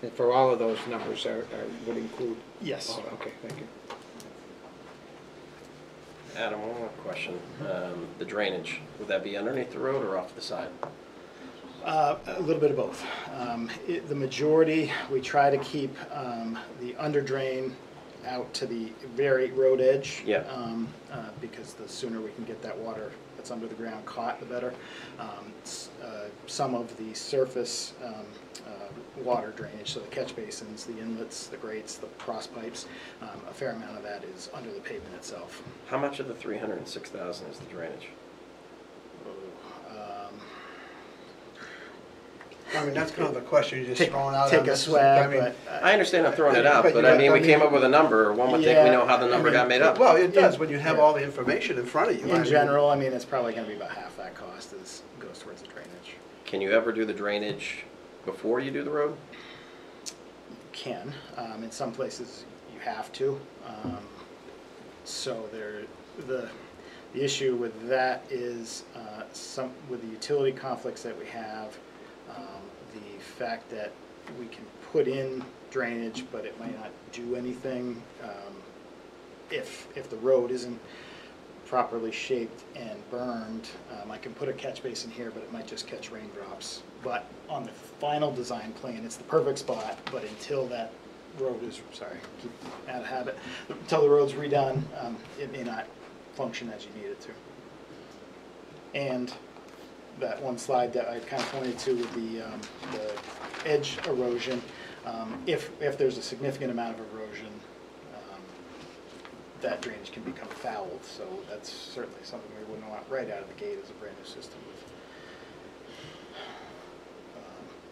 And for all of those numbers would include? Yes. Oh, okay, thank you. Adam, one more question. The drainage, would that be underneath the road or off to the side? A little bit of both. The majority, we try to keep the under drain out to the very road edge. Yeah. Because the sooner we can get that water that's under the ground caught, the better. Some of the surface water drainage, so the catch basins, the inlets, the grates, the cross pipes, a fair amount of that is under the pavement itself. How much of the 306,000 is the drainage? I mean, that's kind of the question you're just Take throwing out. a on this. swag, I mean, but I understand I'm throwing it out, But you but I got- mean, I we came mean- up with a number. One would think we Yeah, know how the number I mean, got made up. Well, it does when you have all the information in front of you. I in mean, general, I mean, it's probably going to be about half that cost goes towards the drainage. Can you ever do the drainage before you do the road? Can. In some places, you have to. So The issue with that is with the utility conflicts that we have, the fact that we can put in drainage, but it might not do anything if the road isn't properly shaped and bermed. I can put a catch basin here, but it might just catch raindrops. But on the final design plan, it's the perfect spot, but until that road is, sorry, keep out of habit, until the road's redone, it may not function as you need it to. And that one slide that I kind of pointed to with the edge erosion, if there's a significant amount of erosion, that drainage can become fouled, so that's certainly something we wouldn't want right out of the gate as a brand new system with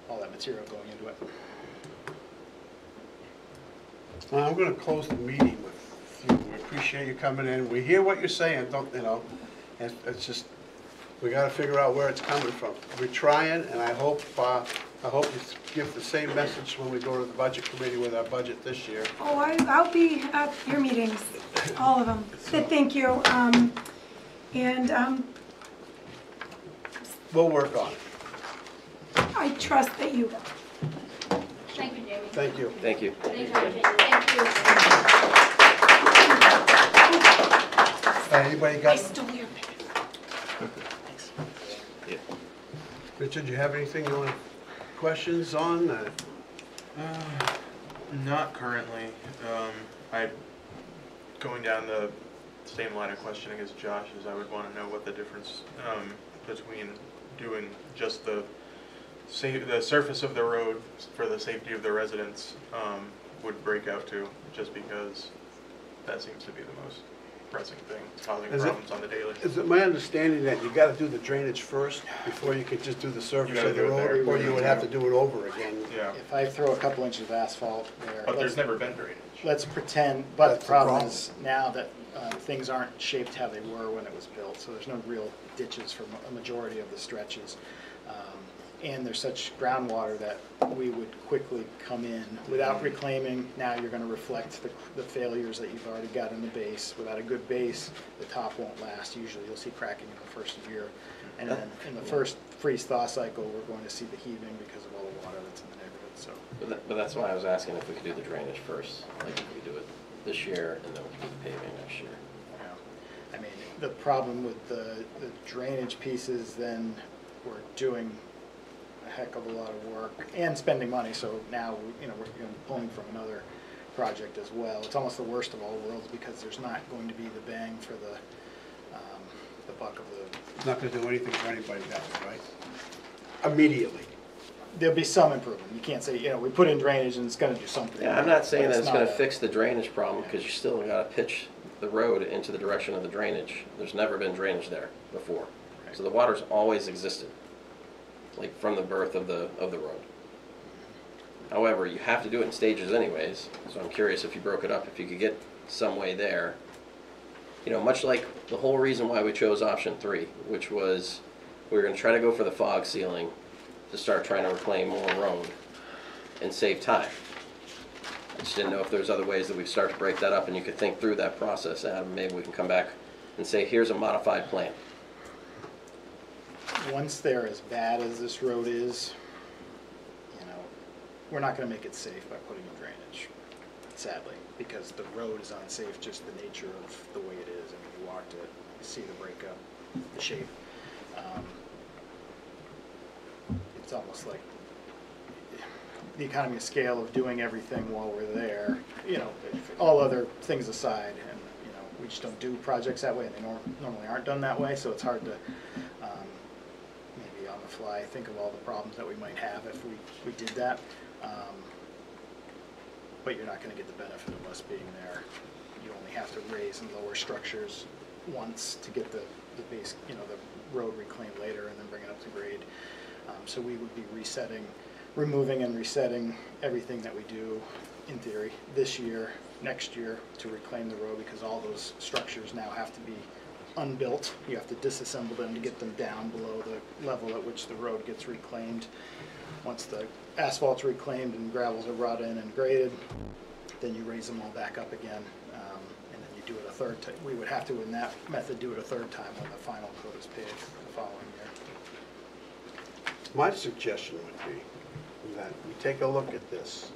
all that material going into it. Well, I'm gonna close the meeting with you. We appreciate you coming in. We hear what you're saying, don't, you know, it's just, we gotta figure out where it's coming from. We're trying, and I hope you give the same message when we go to the budget committee with our budget this year. Oh, I'll be at your meetings, all of them. Said thank you. We'll work on it. I trust that you will. Thank you, Jamie. Thank you. Thank you. Thank you, Jamie. Thank you. Anybody I got, stole your pen. Richard, you have anything you want, questions on? Not currently. Going down the same line of questioning as Josh, is I would want to know what the difference between doing just the surface of the road for the safety of the residents would break out to, just because that seems to be the most pressing thing. It's causing problems on the daily. Is it my understanding that you gotta do the drainage first before you could just do the surface gotta of the do it there. road? Or you would have to do it over again? Yeah, If I throw a couple inches of asphalt there, but there's never been drainage. let's pretend, but That's the the problem problem. is now that things aren't shaped how they were when it was built, so there's no real ditches for a majority of the stretches. And there's such groundwater that we would quickly come in without reclaiming. Now you're going to reflect the failures that you've already got in the base. Without a good base, the top won't last. Usually you'll see cracking in the first year. And then in the first freeze-thaw cycle, we're going to see the heaving because of all the water that's in the neighborhood. So. But that's why I was asking if we could do the drainage first, like if we do it this year and then we can do the paving next year. I mean, the problem with the drainage pieces, then we're doing a heck of a lot of work and spending money, so now, you know, we're pulling from another project as well. It's almost the worst of all worlds because there's not going to be the bang for the buck of the... It's not gonna do anything for anybody else, right? Immediately. There'll be some improvement. You can't say, you know, we put in drainage and it's gonna do something. Yeah, I'm not saying But that it's gonna not a- fix the drainage problem, because you still gotta pitch the road into the direction of the drainage. There's never been drainage there before. So the water's always existed, like from the birth of the road. However, you have to do it in stages anyways, so I'm curious if you broke it up, if you could get some way there. You know, much like the whole reason why we chose option 3, which was we were gonna try to go for the fog ceiling to start trying to reclaim more road and save time. I just didn't know if there's other ways that we start to break that up and you could think through that process, Adam. Maybe we can come back and say, here's a modified plan. Once they're as bad as this road is, you know, we're not gonna make it safe by putting in drainage, sadly, because the road is unsafe, just the nature of the way it is. I mean, you walked it, you see the breakup, the shape. It's almost like the economy of scale of doing everything while we're there, you know, all other things aside, and, you know, we just don't do projects that way, and they normally aren't done that way, so it's hard to maybe on the fly think of all the problems that we might have if we did that. But you're not going to get the benefit of us being there. You only have to raise and lower structures once to get the base, you know, the road reclaimed later and then bring it up to grade. So we would be removing and resetting everything that we do, in theory, this year, next year, to reclaim the road, because all those structures now have to be unbuilt. You have to disassemble them to get them down below the level at which the road gets reclaimed. Once the asphalt's reclaimed and gravels are brought in and graded, then you raise them all back up again, and then you do it a third time. We would have to, in that method, do it a third time when the final coat is paid the following year. My suggestion would be that we take a look at this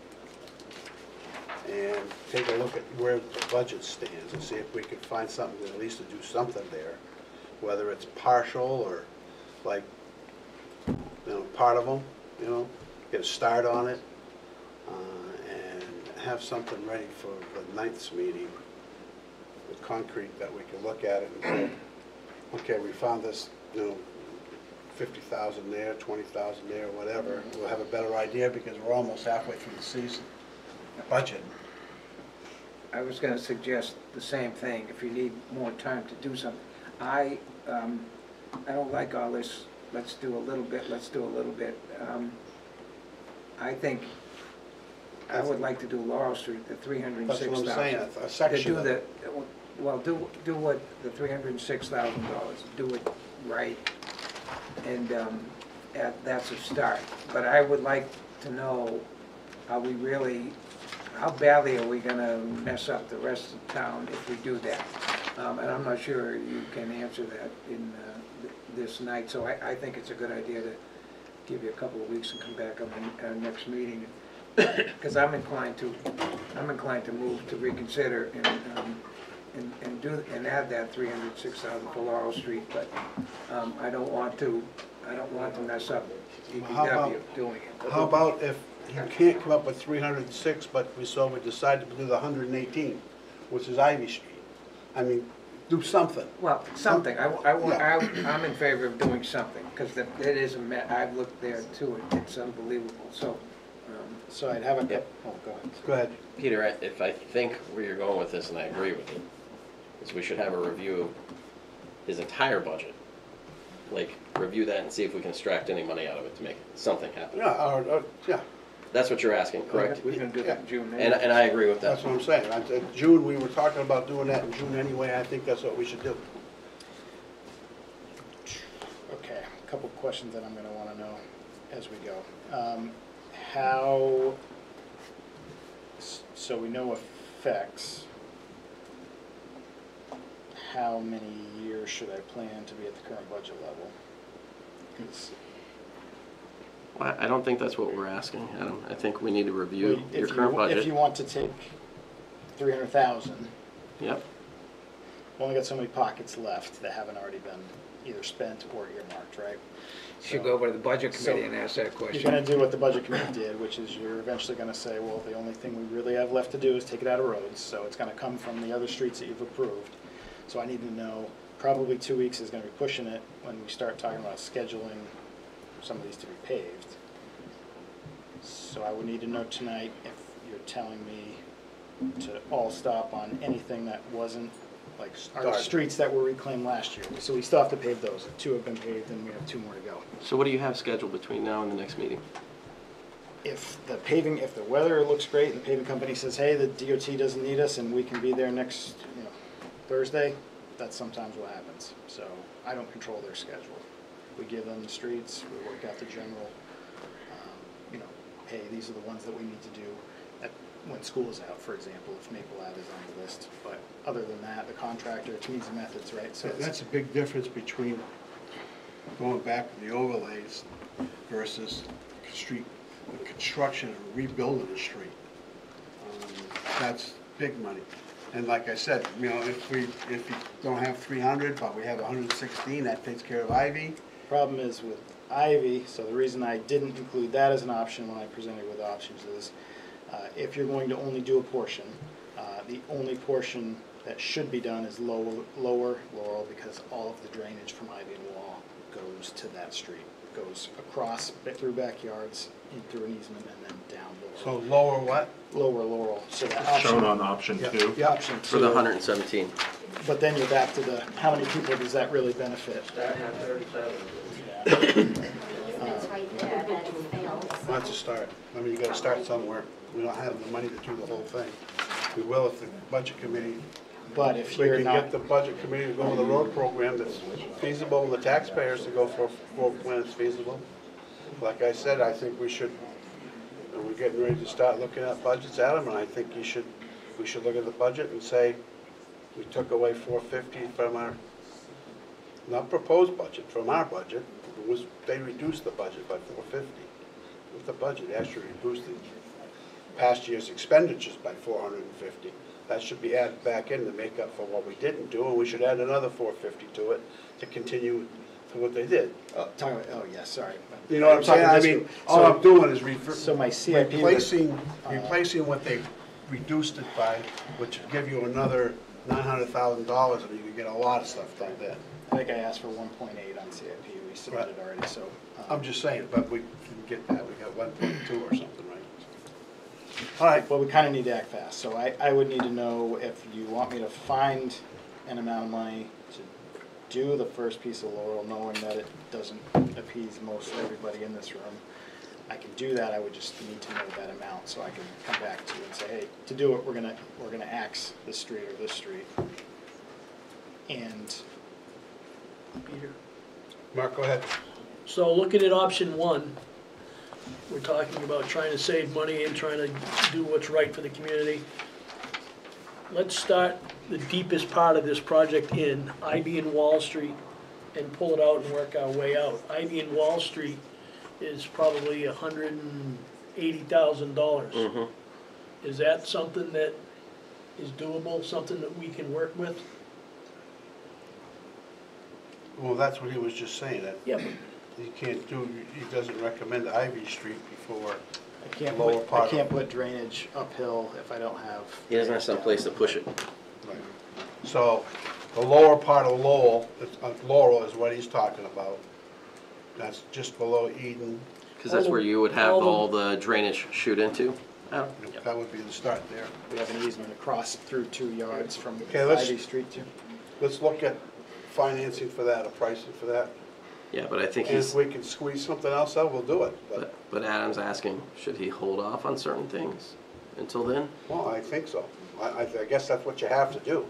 and take a look at where the budget stands and see if we could find something, at least to do something there, whether it's partial or like, part of them, get a start on it, and have something ready for the 9th meeting with concrete that we can look at it and say, okay, we found this, 50,000 there, 20,000 there, whatever. We'll have a better idea because we're almost halfway through the season. Budget. I was gonna suggest the same thing, if you need more time to do something. I don't like all this, let's do a little bit. I think, I would like to do Laurel Street, the 306,000. That's what I'm saying, a section of it. Well, do what, the $306,000, do it right, and that's a start. But I would like to know, how badly are we gonna mess up the rest of town if we do that? And I'm not sure you can answer that in this night, so I think it's a good idea to give you a couple of weeks and come back on our next meeting. Because I'm inclined to move to reconsider and add that 306,000 for Laurel Street, but I don't want to mess up DPW doing it. How about if you can't come up with 306, but we decide to do the 118, which is Ivy Street? I mean, do something. Well, something. I'm in favor of doing something, because it is I've looked there too, it's unbelievable, so. So I'd have a, go ahead. Go ahead. Peter, if I think where you're going with this, and I agree with it, is we should have a review of his entire budget. Like, review that and see if we can extract any money out of it to make something happen. Yeah, yeah. That's what you're asking, correct? We're gonna do that in June. And I agree with that. That's what I'm saying. June, we were talking about doing that in June anyway. I think that's what we should do. Okay, a couple of questions that I'm gonna wanna know as we go. So we know effects. How many years should I plan to be at the current budget level? 'Cause Well, I don't think that's what we're asking, Adam. I think we need to review your current if budget. you want to take 300,000, Yep. we've only got so many pockets left that haven't already been either spent or earmarked, right? Should go over to the budget committee and ask that You're question. gonna do what the budget committee did, which is you're eventually gonna say, well, the only thing we really have left to do is take it out of roads, so it's gonna come from the other streets that you've approved. So I need to know, probably 2 weeks is gonna be pushing it when we start talking about scheduling some of these to be paved. So I would need to know tonight if you're telling me to all stop on anything that wasn't, like, our Start. streets that were reclaimed last year. So we still have to pave those. 2 have been paved and we have 2 more to go. So what do you have scheduled between now and the next meeting? If the weather looks great and the paving company says, hey, the DOT doesn't need us and we can be there next, Thursday, that's sometimes what happens. So I don't control their schedule. We give them the streets, we work out the general, hey, these are the ones that we need to do when school is out, for example, if Maple Ave is on the list. But other than that, the contractor, it's means and methods, right? So That's a big difference between going back to the overlays versus the construction and rebuilding the street. That's big money. And like I said, if you don't have 300, but we have 116, that takes care of Ivy. problem is with Ivy, so the reason I didn't include that as an option when I presented with options is if you're going to only do a portion, the only portion that should be done is lower Laurel, because all of the drainage from Ivy and Wall goes to that street. It goes across through backyards, in through an easement, and then down Laurel. So lower what? Lower Laurel, so that Shown option, on option 2. the option For the two. 117. But then you're back to the, how many people does that really benefit? It's right there that it fails. Well, that's a start. I mean, you gotta start somewhere. We don't have the money to do the whole thing. We will if the budget committee, But if we you're can not, get the budget committee to go with a road program that's feasible and the taxpayers to go for when it's feasible. Like I said, I think we should, and we're getting ready to start looking at budgets, Adam, and I think we should look at the budget and say, We took away 450 from our, not proposed budget, from our budget. It was, they reduced the budget by 450. With the budget, they actually reduced the past year's expenditures by 450. That should be added back in to make up for what we didn't do, and we should add another 450 to it to continue to what they did. Talking about, oh, yeah, sorry. You know what I'm saying? I mean, all I'm doing is So my CIP. replacing what they reduced it by, which would give you another $900,000, and you could get a lot of stuff done there. I think I asked for 1.8 on CIP, we submitted already, so. I'm just saying, but we didn't get that, we got 1.2 or something, right? All right, Well, we kind of need to act fast, so I would need to know if you want me to find an amount of money to do the first piece of Laurel, knowing that it doesn't appease most everybody in this room. I can do that, I would just need to know that amount, so I can come back to you and say, hey, to do it, we're gonna axe this street or this street. And Peter? Mark, go ahead. So looking at option one, we're talking about trying to save money and trying to do what's right for the community. Let's start the deepest part of this project in Ivy and Wall Street and pull it out and work our way out. Ivy and Wall Street is probably $180,000. Is that something that is doable, something that we can work with? Well, that's what he was just saying, that Yeah, but he can't do, he doesn't recommend Ivy Street before. I can't Lower part of- put drainage uphill if I don't have. He doesn't have some place to push it. So, the lower part of Laurel is what he's talking about. That's just below Eden. Because that's where you would have All the- all the drainage shoot into. Oh, That would be the start there. We have an easement across through 2 yards from Okay, let's- Ivy Street to. Let's look at financing for that, or pricing for that. yeah, but I think And he's, if we can squeeze something else out, we'll do it. but Adam's asking, should he hold off on certain things until then? Well, I think so. I guess that's what you have to do.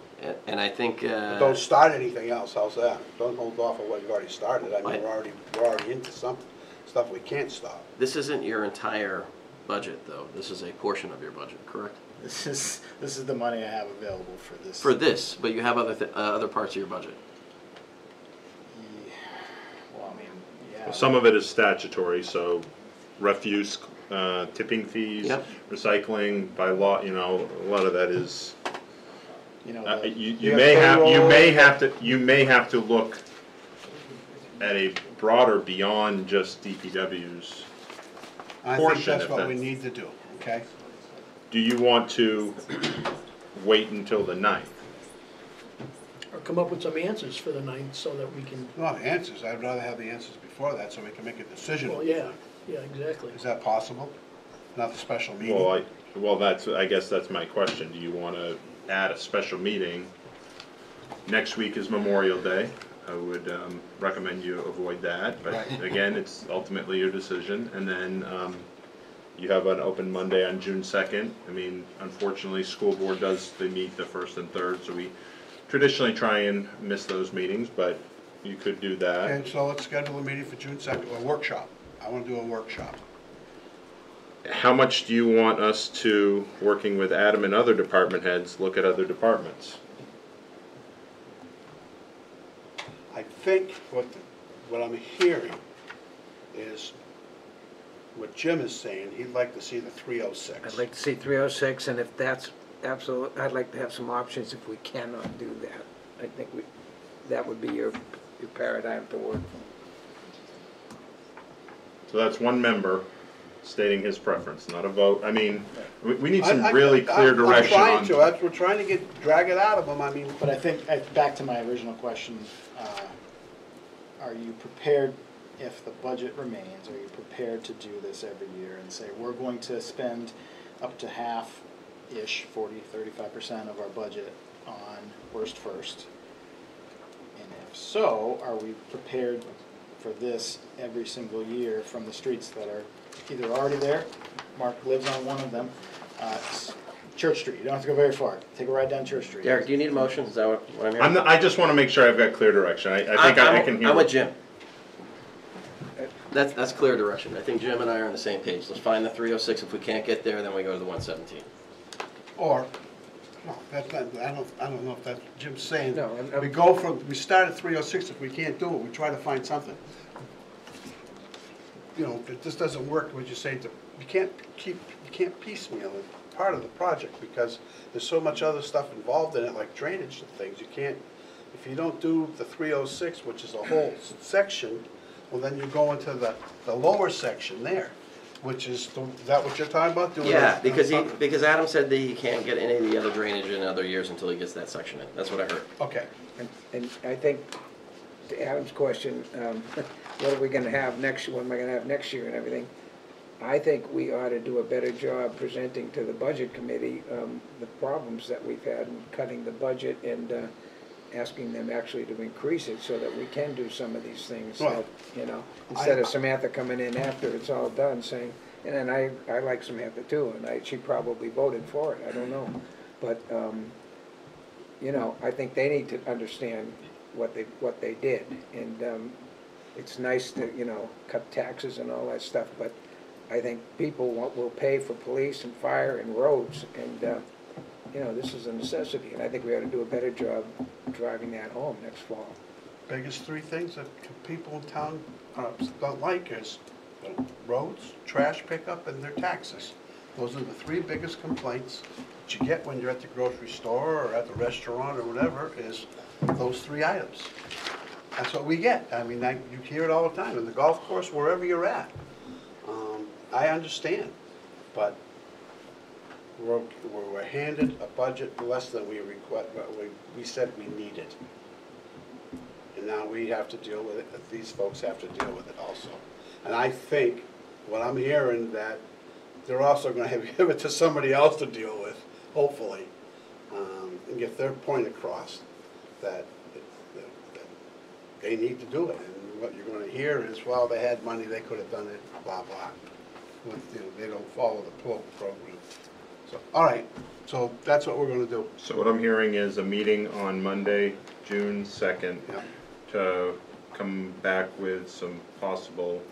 And I think, Don't start anything else, how's that? Don't hold off on what you've already started. I mean, Right. we're already into some stuff we can't stop. this isn't your entire budget, though. This is a portion of your budget, correct? This is the money I have available for this. For this, but you have other parts of your budget. Yeah, well, I mean, yeah. Some of it is statutory, so refuse, tipping fees, Yep. recycling by law, you know, a lot of that is, You know, you You may have have, payroll. you may have to look at a broader beyond just DPW's. I think Portion, that's if what we that's- need to do, okay? Do you want to wait until the 9th? or come up with some answers for the ninth so that we can, Not answers, I'd rather have the answers before that so we can make a decision. well, yeah, exactly. Is that possible? Not a special meeting? Well, I guess that's my question. Do you want to add a special meeting? Next week is Memorial Day. I would recommend you avoid that, but Right. again, it's ultimately your decision. And then you have an open Monday on June 2nd. I mean, unfortunately, school board they meet the 1st and 3rd, so we traditionally try and miss those meetings, but you could do that. Okay, so let's schedule a meeting for June 2nd, a workshop. I want to do a workshop. How much do you want us to, working with Adam and other department heads, look at other departments? I think what I'm hearing is what Jim is saying, he'd like to see the 306. I'd like to see 306, and if that's absolute, I'd like to have some options if we cannot do that. I think that would be your paradigm to work from. So that's one member stating his preference, not a vote. I mean, we need some really clear direction I'm trying on. to, we're trying to drag it out of them, I mean. But I think, back to my original question, are you prepared, if the budget remains, are you prepared to do this every year and say, we're going to spend up to half-ish, 35% of our budget on worst first? And if so, are we prepared for this every single year from the streets that are either already there, Mark lives on one of them, Church Street, you don't have to go very far, take a ride down Church Street. Derek, do you need a motion? Is that what I'm hearing? I just want to make sure I've got clear direction. I think I can hear. I'm with Jim. That's clear direction. I think Jim and I are on the same page. Let's find the 306. If we can't get there, then we go to the 117. Or, No, that's not, I don't know if that's, Jim's saying, No, we start at 306, if we can't do it, we try to find something. You know, if this doesn't work, we just say, you can't piecemeal it, part of the project, because there's so much other stuff involved in it, like drainage and things, you can't, if you don't do the 306, which is a whole section, well, then you go into the lower section there, which is, is that what you're talking about? Doing Yeah, a- because Adam said that he can't get any of the other drainage in other years until he gets that section in. That's what I heard. Okay. And I think, to Adam's question, what are we gonna have next, what am I gonna have next year and everything? I think we ought to do a better job presenting to the budget committee, the problems that we've had in cutting the budget and, asking them actually to increase it so that we can do some of these things, Well, you know, instead of Samantha coming in after it's all done saying, and then I like Samantha too, and she probably voted for it, I don't know. But, you know, I think they need to understand what they did. And it's nice to, you know, cut taxes and all that stuff, but I think people will pay for police and fire and roads, and, you know, this is a necessity, and I think we ought to do a better job driving that home next fall. Biggest three things that people in town don't like is roads, trash pickup, and their taxes. Those are the three biggest complaints that you get when you're at the grocery store or at the restaurant or whatever, is those three items. That's what we get. I mean, you hear it all the time, in the golf course, wherever you're at. I understand, but we're handed a budget less than we we said we needed. And now we have to deal with it, these folks have to deal with it also. And I think, what I'm hearing, that they're also gonna give it to somebody else to deal with, hopefully, and get their point across, that they need to do it. And what you're gonna hear is, well, they had money, they could have done it, blah, blah. They don't follow the program. So, all right, so that's what we're gonna do. So what I'm hearing is a meeting on Monday, June 2nd, Yeah. to come back with some possible,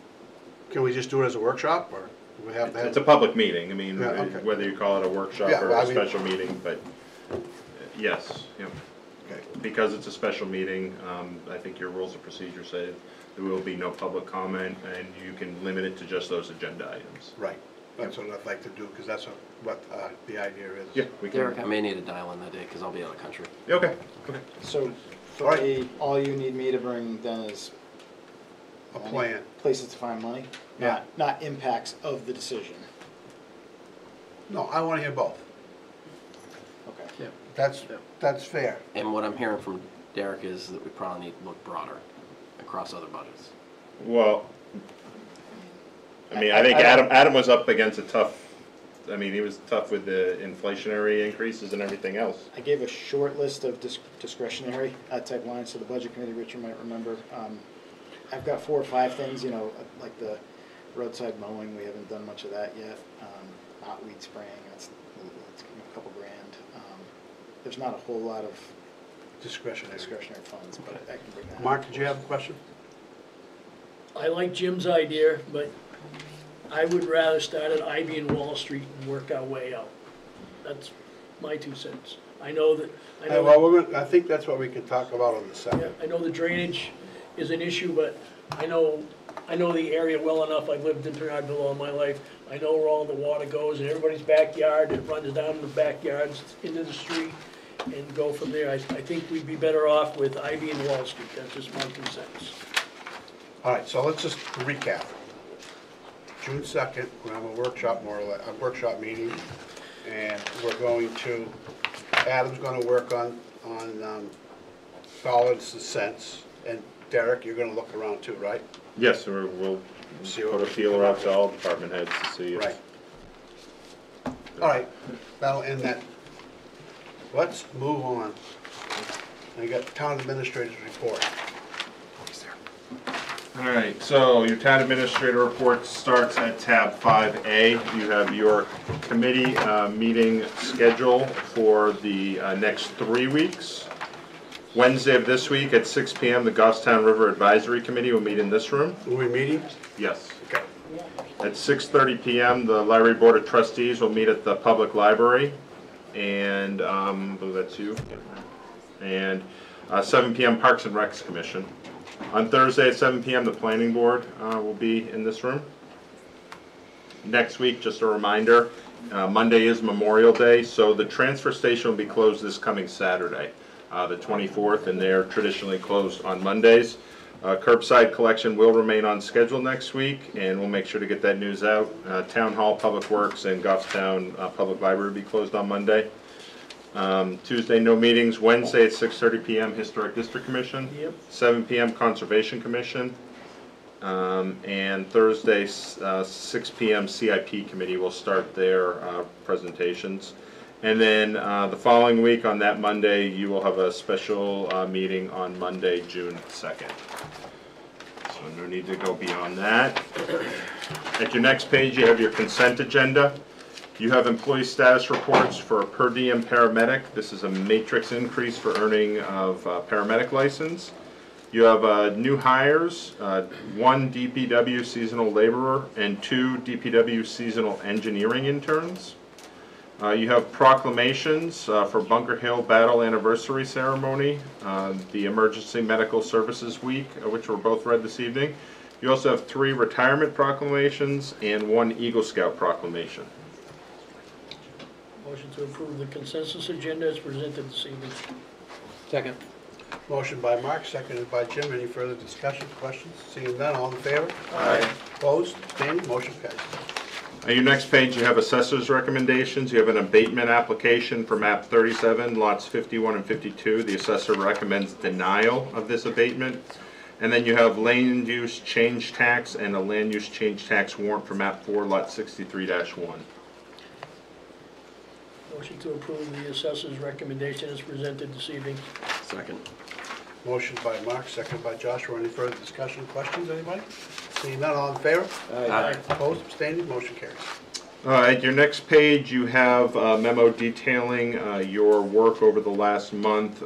Can we just do it as a workshop, or do we have to have? it's a public meeting, I mean, Yeah, okay. whether you call it a workshop Yeah, or well, a I mean- special meeting, but yes, yep. Okay. Because it's a special meeting, I think your rules of procedure say there will be no public comment, and you can limit it to just those agenda items. Right, that's what I'd like to do, because that's what the idea is. Yeah, we can. Derek, I may need to dial in that day because I'll be out of country. Yeah, okay, okay. So, for Alright. me, all you need me to bring then is A plan. places to find money, Yeah. not impacts of the decision. No, I wanna hear both. Okay. That's fair. And what I'm hearing from Derek is that we probably need to look broader across other budgets. Well, I mean, I think Adam was up against a tough, I mean, he was tough with the inflationary increases and everything else. I gave a short list of discretionary type lines to the budget committee, Richard might remember. I've got 4 or 5 things, you know, like the roadside mowing, we haven't done much of that yet. Not weed spraying, that's a couple grand. There's not a whole lot of Discretionary. funds, but I can bring that. Mark, did you have a question? I like Jim's idea, but I would rather start at Ivy and Wall Street and work our way out. That's my 2 cents. I know that, I think that's what we can talk about on the yeah, second. I know the drainage is an issue, but I know the area well enough. I've lived in Bernardville all my life. I know where all the water goes in everybody's backyard. It runs down in the backyards into the street and go from there. I think we'd be better off with Ivy and Wall Street. That's just my 2 cents. All right, so let's just recap. June 2nd, we're gonna have a workshop, more or less, a workshop meeting, and we're going to, Adam's gonna work on dollars and cents, and Derek, you're gonna look around too, right? Yes, we'll See put what a we feeler out to all department heads to see if. Right. All right, that'll end that. Let's move on. I got town administrator's report. All right, so your town administrator report starts at tab 5A. You have your committee meeting schedule for the next 3 weeks. Wednesday of this week at 6 p.m., the Goffstown River Advisory Committee will meet in this room. Are we meeting? Yes. Okay. At 6:30 p.m., the Library Board of Trustees will meet at the Public Library. and I believe that's you. And 7 p.m. Parks and Recs Commission. On Thursday at 7 p.m. the Planning Board will be in this room. Next week, just a reminder, Monday is Memorial Day, so the transfer station will be closed this coming Saturday, the 24th, and they're traditionally closed on Mondays. Curbside collection will remain on schedule next week, and we'll make sure to get that news out. Town Hall, Public Works, and Goffstown Public Library will be closed on Monday. Tuesday, no meetings. Wednesday at 6:30 p.m. Historic District Commission. Yep. 7 p.m. Conservation Commission. And Thursday, 6 p.m. CIP Committee will start their presentations. And then the following week on that Monday, you will have a special meeting on Monday, June 2nd. So no need to go beyond that. At your next page, you have your consent agenda. You have employee status reports for a per diem paramedic. This is a matrix increase for earning of paramedic license. You have new hires, 1 DPW seasonal laborer and 2 DPW seasonal engineering interns. You have proclamations for Bunker Hill Battle Anniversary Ceremony, the Emergency Medical Services Week, which were both read this evening. You also have 3 retirement proclamations and 1 Eagle Scout proclamation. Motion to approve the consensus agenda as presented this evening. Second. Motion by Mark, seconded by Jim. Any further discussion, questions? Seeing none, all in favor? Aye. Opposed, abstained, motion carries. On your next page, you have assessor's recommendations. You have an abatement application for map 37, lots 51 and 52. The assessor recommends denial of this abatement. And then you have land use change tax and a land use change tax warrant for map 4, lot 63-1. Motion to approve the assessor's recommendation as presented this evening. Second. Motion by Mark, seconded by Joshua. Any further discussion, questions, anybody? Seeing none, all in favor? Aye. Opposed, abstained, motion carries. At your next page, you have a memo detailing your work over the last month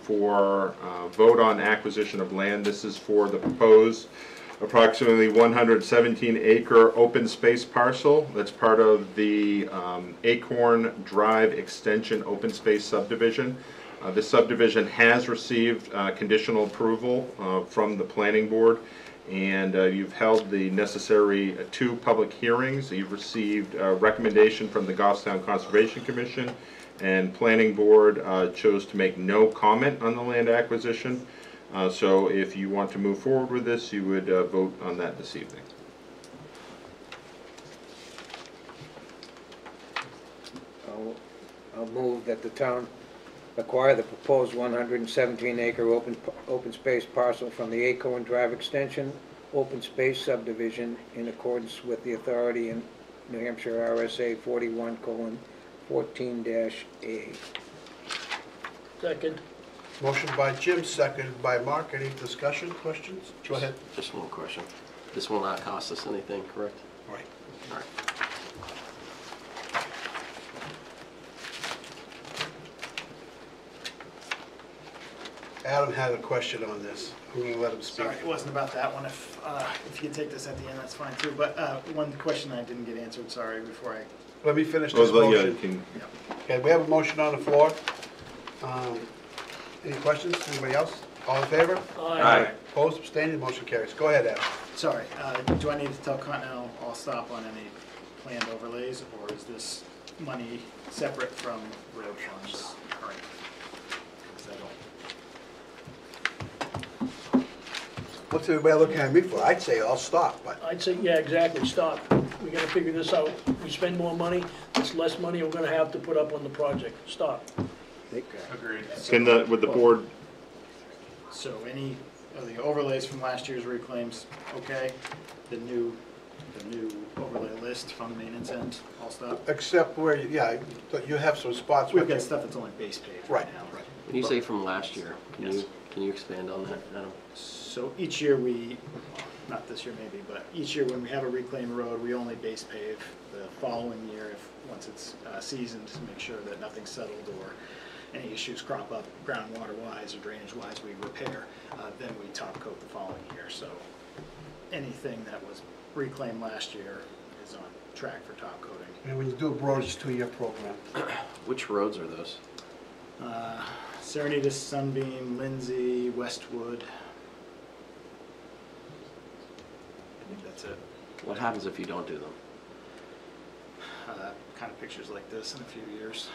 for vote on acquisition of land. This is for the proposed approximately 117-acre open space parcel that's part of the Acorn Drive Extension Open Space Subdivision. This subdivision has received conditional approval from the Planning Board, and you've held the necessary 2 public hearings. You've received a recommendation from the Goffstown Conservation Commission, and Planning Board chose to make no comment on the land acquisition. So if you want to move forward with this, you would vote on that this evening. I'll move that the town acquire the proposed 117-acre open space parcel from the Acorn Drive Extension Open Space Subdivision in accordance with the authority in New Hampshire RSA 41:14-A. Second. Motion by Jim, seconded by Mark. Any discussion, questions? Go ahead. Just one question. This will not cost us anything, correct? Right. All right. Adam had a question on this. I'm going to let him speak. Sorry, it wasn't about that one. If you could take this at the end, that's fine too. But one question I didn't get answered, sorry, before I... Let me finish this Well, yeah, motion. you can- Okay, we have a motion on the floor. Any questions? Anybody else? All in favor? Aye. Opposed, abstained, motion carries. Go ahead, Adam. Sorry, do I need to tell Continental I'll stop on any planned overlays, or is this money separate from road funds? All right. Is that all? What's everybody looking at me for? I'd say I'll stop, but I'd say, yeah, exactly, stop. We gotta figure this out. We spend more money, it's less money we're gonna have to put up on the project. Stop. Agreed. Would the board, So any of the overlays from last year's reclaims, okay? The new overlay list from the maintenance end, all stop? except where, yeah, but you have some spots. We've where- got stuff that's only base page Right, right now. right. When you say from last year, Yes. can you expand on that, Adam? So each year not this year maybe, but each year when we have a reclaimed road, we only base pave. The following year, once it's seasoned, to make sure that nothing's settled or any issues crop up groundwater wise or drainage wise, we repair. Then we top coat the following year. So anything that was reclaimed last year is on track for top coating. And when you do a road, it's a 2-year program. Which roads are those? Serenity, Sunbeam, Lindsay, Westwood. I think that's it. What happens if you don't do them? Kind of pictures like this in a few years.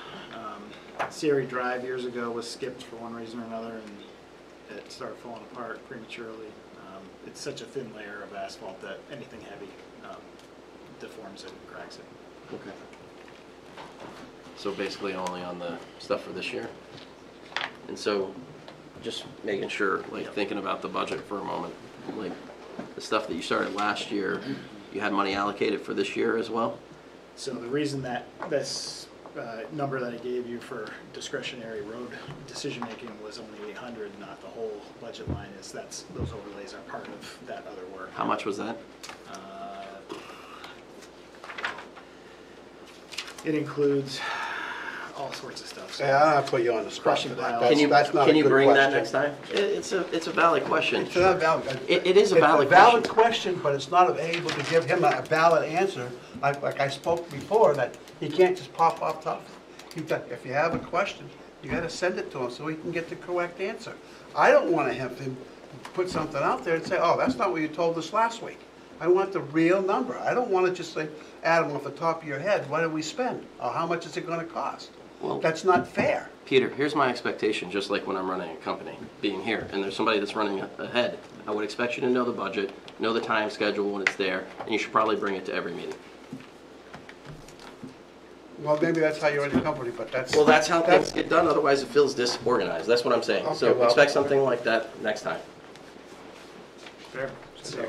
Sierra Drive years ago was skipped for one reason or another, and it started falling apart prematurely. It's such a thin layer of asphalt that anything heavy deforms it and cracks it. Okay. So basically only on the stuff for this year? And so, just making sure, like, thinking about the budget for a moment, like, the stuff that you started last year, you had money allocated for this year as well? So the reason that this number that I gave you for discretionary road decision-making was only 800, not the whole budget line, is those overlays are part of that other work. How much was that? It includes all sorts of stuff. So Yeah, I'm not put you on the spot Crushing for that. piles. That's- that's not a Can you good bring that question. next time? It's a valid question. It's not valid. It is a valid It's a valid question, but it's not able to give him a valid answer. Like I spoke before, that he can't just pop off top. If you have a question, you gotta send it to him so he can get the correct answer. I don't wanna have him put something out there and say, oh, that's not what you told us last week. I want the real number. I don't wanna just say, Adam, off the top of your head, what did we spend? Or how much is it gonna cost? Well, That's not fair. Peter, here's my expectation, just like when I'm running a company, being here, and there's somebody that's running ahead. I would expect you to know the budget, know the time schedule when it's there, and you should probably bring it to every meeting. Well, maybe that's how you run your company, but that's. Well, that's how things get done, otherwise it feels disorganized. That's what I'm saying. So Okay, well- expect something like that next time. fair. So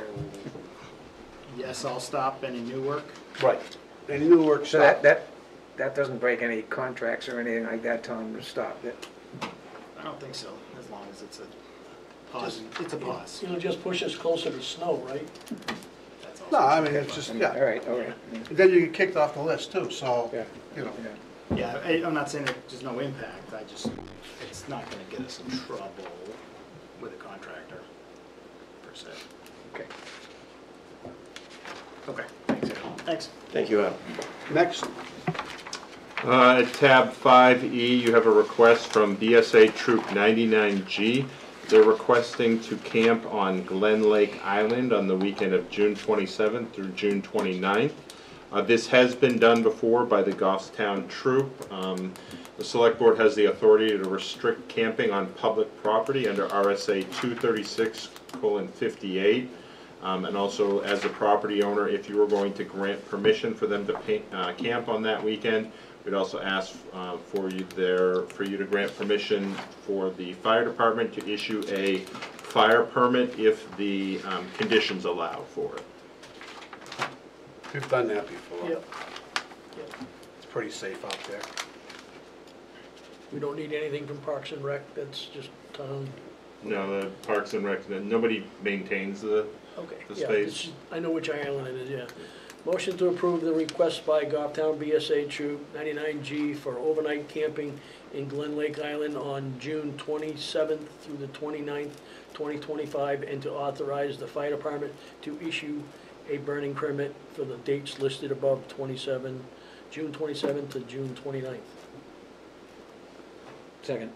yes, I'll stop any new work. Right. Any new work So stop. that doesn't break any contracts or anything like that, tell them to stop it. I don't think so, as long as it's a pause. It's a pause. It'll just push us closer to snow, right? That's all. No, I mean, it's just, All yeah. right, all right. Then you get kicked off the list too, so, Yeah. you know. Yeah. Yeah, I'm not saying that there's no impact, it's not gonna get us in trouble with a contractor, per se. Okay. Okay, thanks, Aaron. Thanks. Thank you, Adam. Next, At tab 5E, you have a request from BSA Troop 99G. They're requesting to camp on Glen Lake Island on the weekend of June 27th through June 29th. This has been done before by the Goffstown Troop. The Select Board has the authority to restrict camping on public property under RSA 236:58. And also, as a property owner, if you were going to grant permission for them to camp on that weekend, we'd also ask for you to grant permission for the fire department to issue a fire permit if the conditions allow for it. we've done that before. Yep. It's pretty safe out there. We don't need anything from Parks and Rec, that's just town. No, the Parks and Rec, nobody maintains the Okay, The yeah, space. this- I know which island it is, yeah. Motion to approve the request by Goffstown BSA Troop 99G for overnight camping in Glen Lake Island on June 27th through the 29th, 2025, and to authorize the fire department to issue a burning permit for the dates listed above, June 27th to June 29th. Second.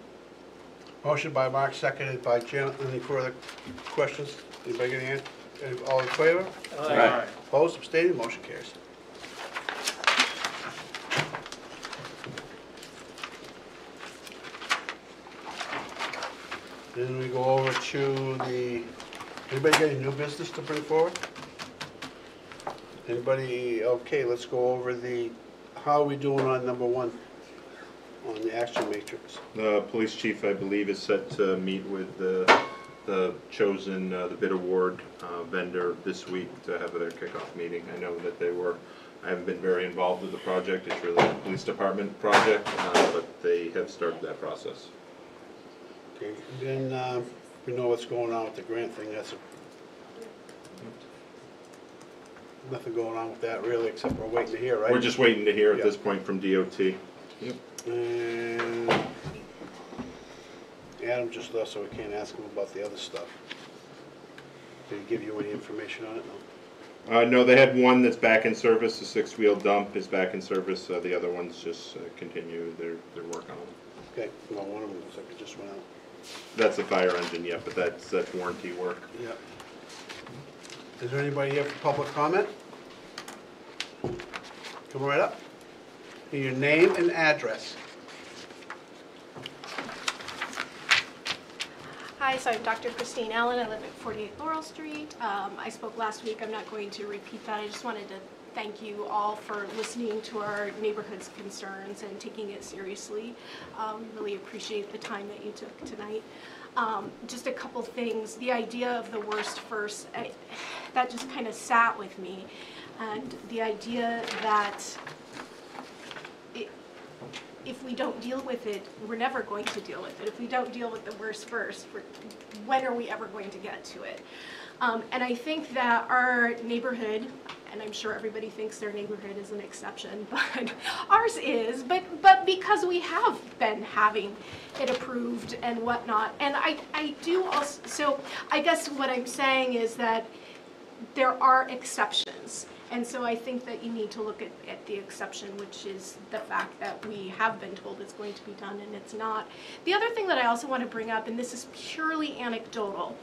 Motion by Mark, seconded by Jim. Any further questions? Anybody get any, all in favor? Aye. Opposed, abstaining, motion carries. Then we go over to anybody got any new business to bring forward? Anybody, okay, let's go over how are we doing on number 1, on the action matrix? The police chief, I believe, is set to meet with the chosen, the bid award vendor this week to have their kickoff meeting. I know that I haven't been very involved with the project, it's really a police department project, but they have started that process. Okay, then, we know what's going on with the grant thing, nothing going on with that really, except we're waiting to hear, right? We're just waiting to hear at Yeah. this point from DOT. And Adam just left, so we can't ask him about the other stuff. Did he give you any information on it? No? No, they had one that's back in service, the six-wheel dump is back in service, the other ones just continue their work on them. Okay, well, one of them looks like it just went out. That's a fire engine, yeah, but that's warranty work. Yeah. Is there anybody here for public comment? Come right up. And your name and address. Hi, so I'm Dr. Christine Allen. I live at 48 Laurel Street. I spoke last week. I'm not going to repeat that. I just wanted to thank you all for listening to our neighborhood's concerns and taking it seriously. We really appreciate the time that you took tonight. Just a couple things. The idea of the worst first, that just kind of sat with me. And the idea that if we don't deal with it, we're never going to deal with it. If we don't deal with the worst first, when are we ever going to get to it? And I think that our neighborhood, and I'm sure everybody thinks their neighborhood is an exception, but ours is, but because we have been having it approved and whatnot. And I do also, so I guess what I'm saying is that there are exceptions. And so I think that you need to look at the exception, which is the fact that we have been told it's going to be done and it's not. The other thing that I also want to bring up, and this is purely anecdotal,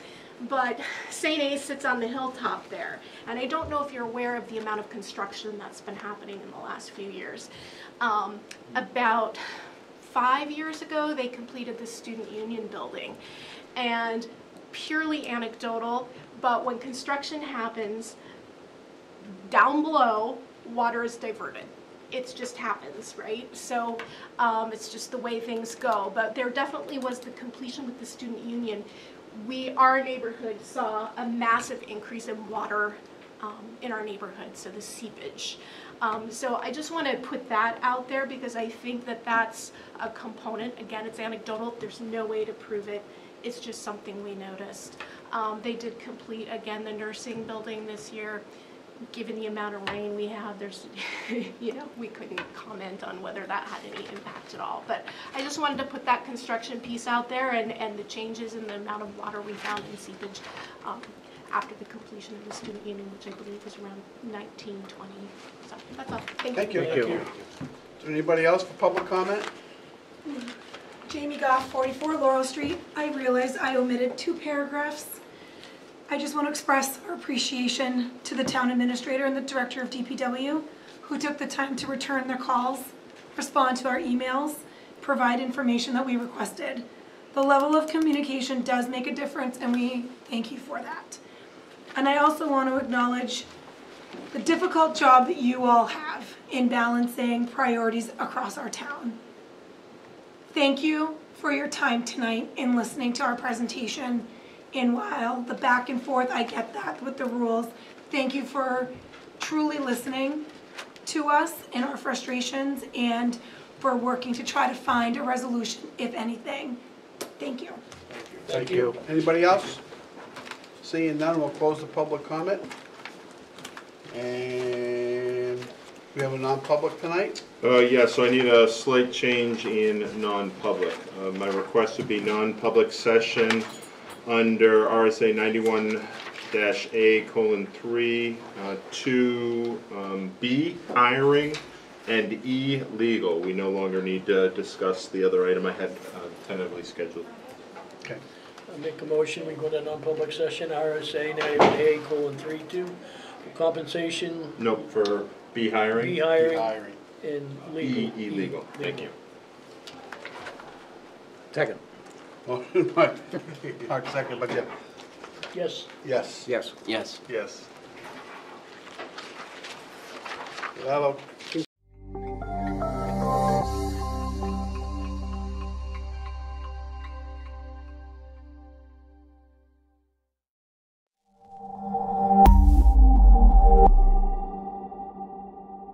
but St. A's sits on the hilltop there. And I don't know if you're aware of the amount of construction that's been happening in the last few years. About 5 years ago, they completed the Student Union building. And purely anecdotal, but when construction happens, down below, water is diverted. It just happens, right? So it's just the way things go. But there definitely was the completion with the Student Union. Our neighborhood saw a massive increase in water in our neighborhood, so the seepage. So I just want to put that out there because I think that that's a component. Again, it's anecdotal. There's no way to prove it. It's just something we noticed. They did complete, again, the nursing building this year. Given the amount of rain we have, there's, we couldn't comment on whether that had any impact at all. But I just wanted to put that construction piece out there and the changes in the amount of water we found in seepage after the completion of the Student Union, which I believe was around 1920. So that's all. Thank you. Thank you. Is there anybody else for public comment? Jamie Goff, 44 Laurel Street. I realize I omitted 2 paragraphs. I just want to express our appreciation to the town administrator and the director of DPW who took the time to return their calls, respond to our emails, provide information that we requested. The level of communication does make a difference and we thank you for that. And I also want to acknowledge the difficult job that you all have in balancing priorities across our town. Thank you for your time tonight in listening to our presentation. And while the back and forth, I get that with the rules, thank you for truly listening to us and our frustrations and for working to try to find a resolution, if anything. Thank you. Thank you. Anybody else? Seeing none, we'll close the public comment. And we have a non-public tonight? Yeah, so I need a slight change in non-public. My request would be non-public session under RSA 91-A:3, 2B, hiring, and E, legal. We no longer need to discuss the other item I had tentatively scheduled. Okay. I make a motion, we go to non-public session, RSA 91A:32, for compensation, Nope, for B, hiring. B hiring, Hiring. and legal. E, legal. Thank you. Second. Motion by Mark, second by Jim. Yes. Yes. Yes. Yes. Yes. That'll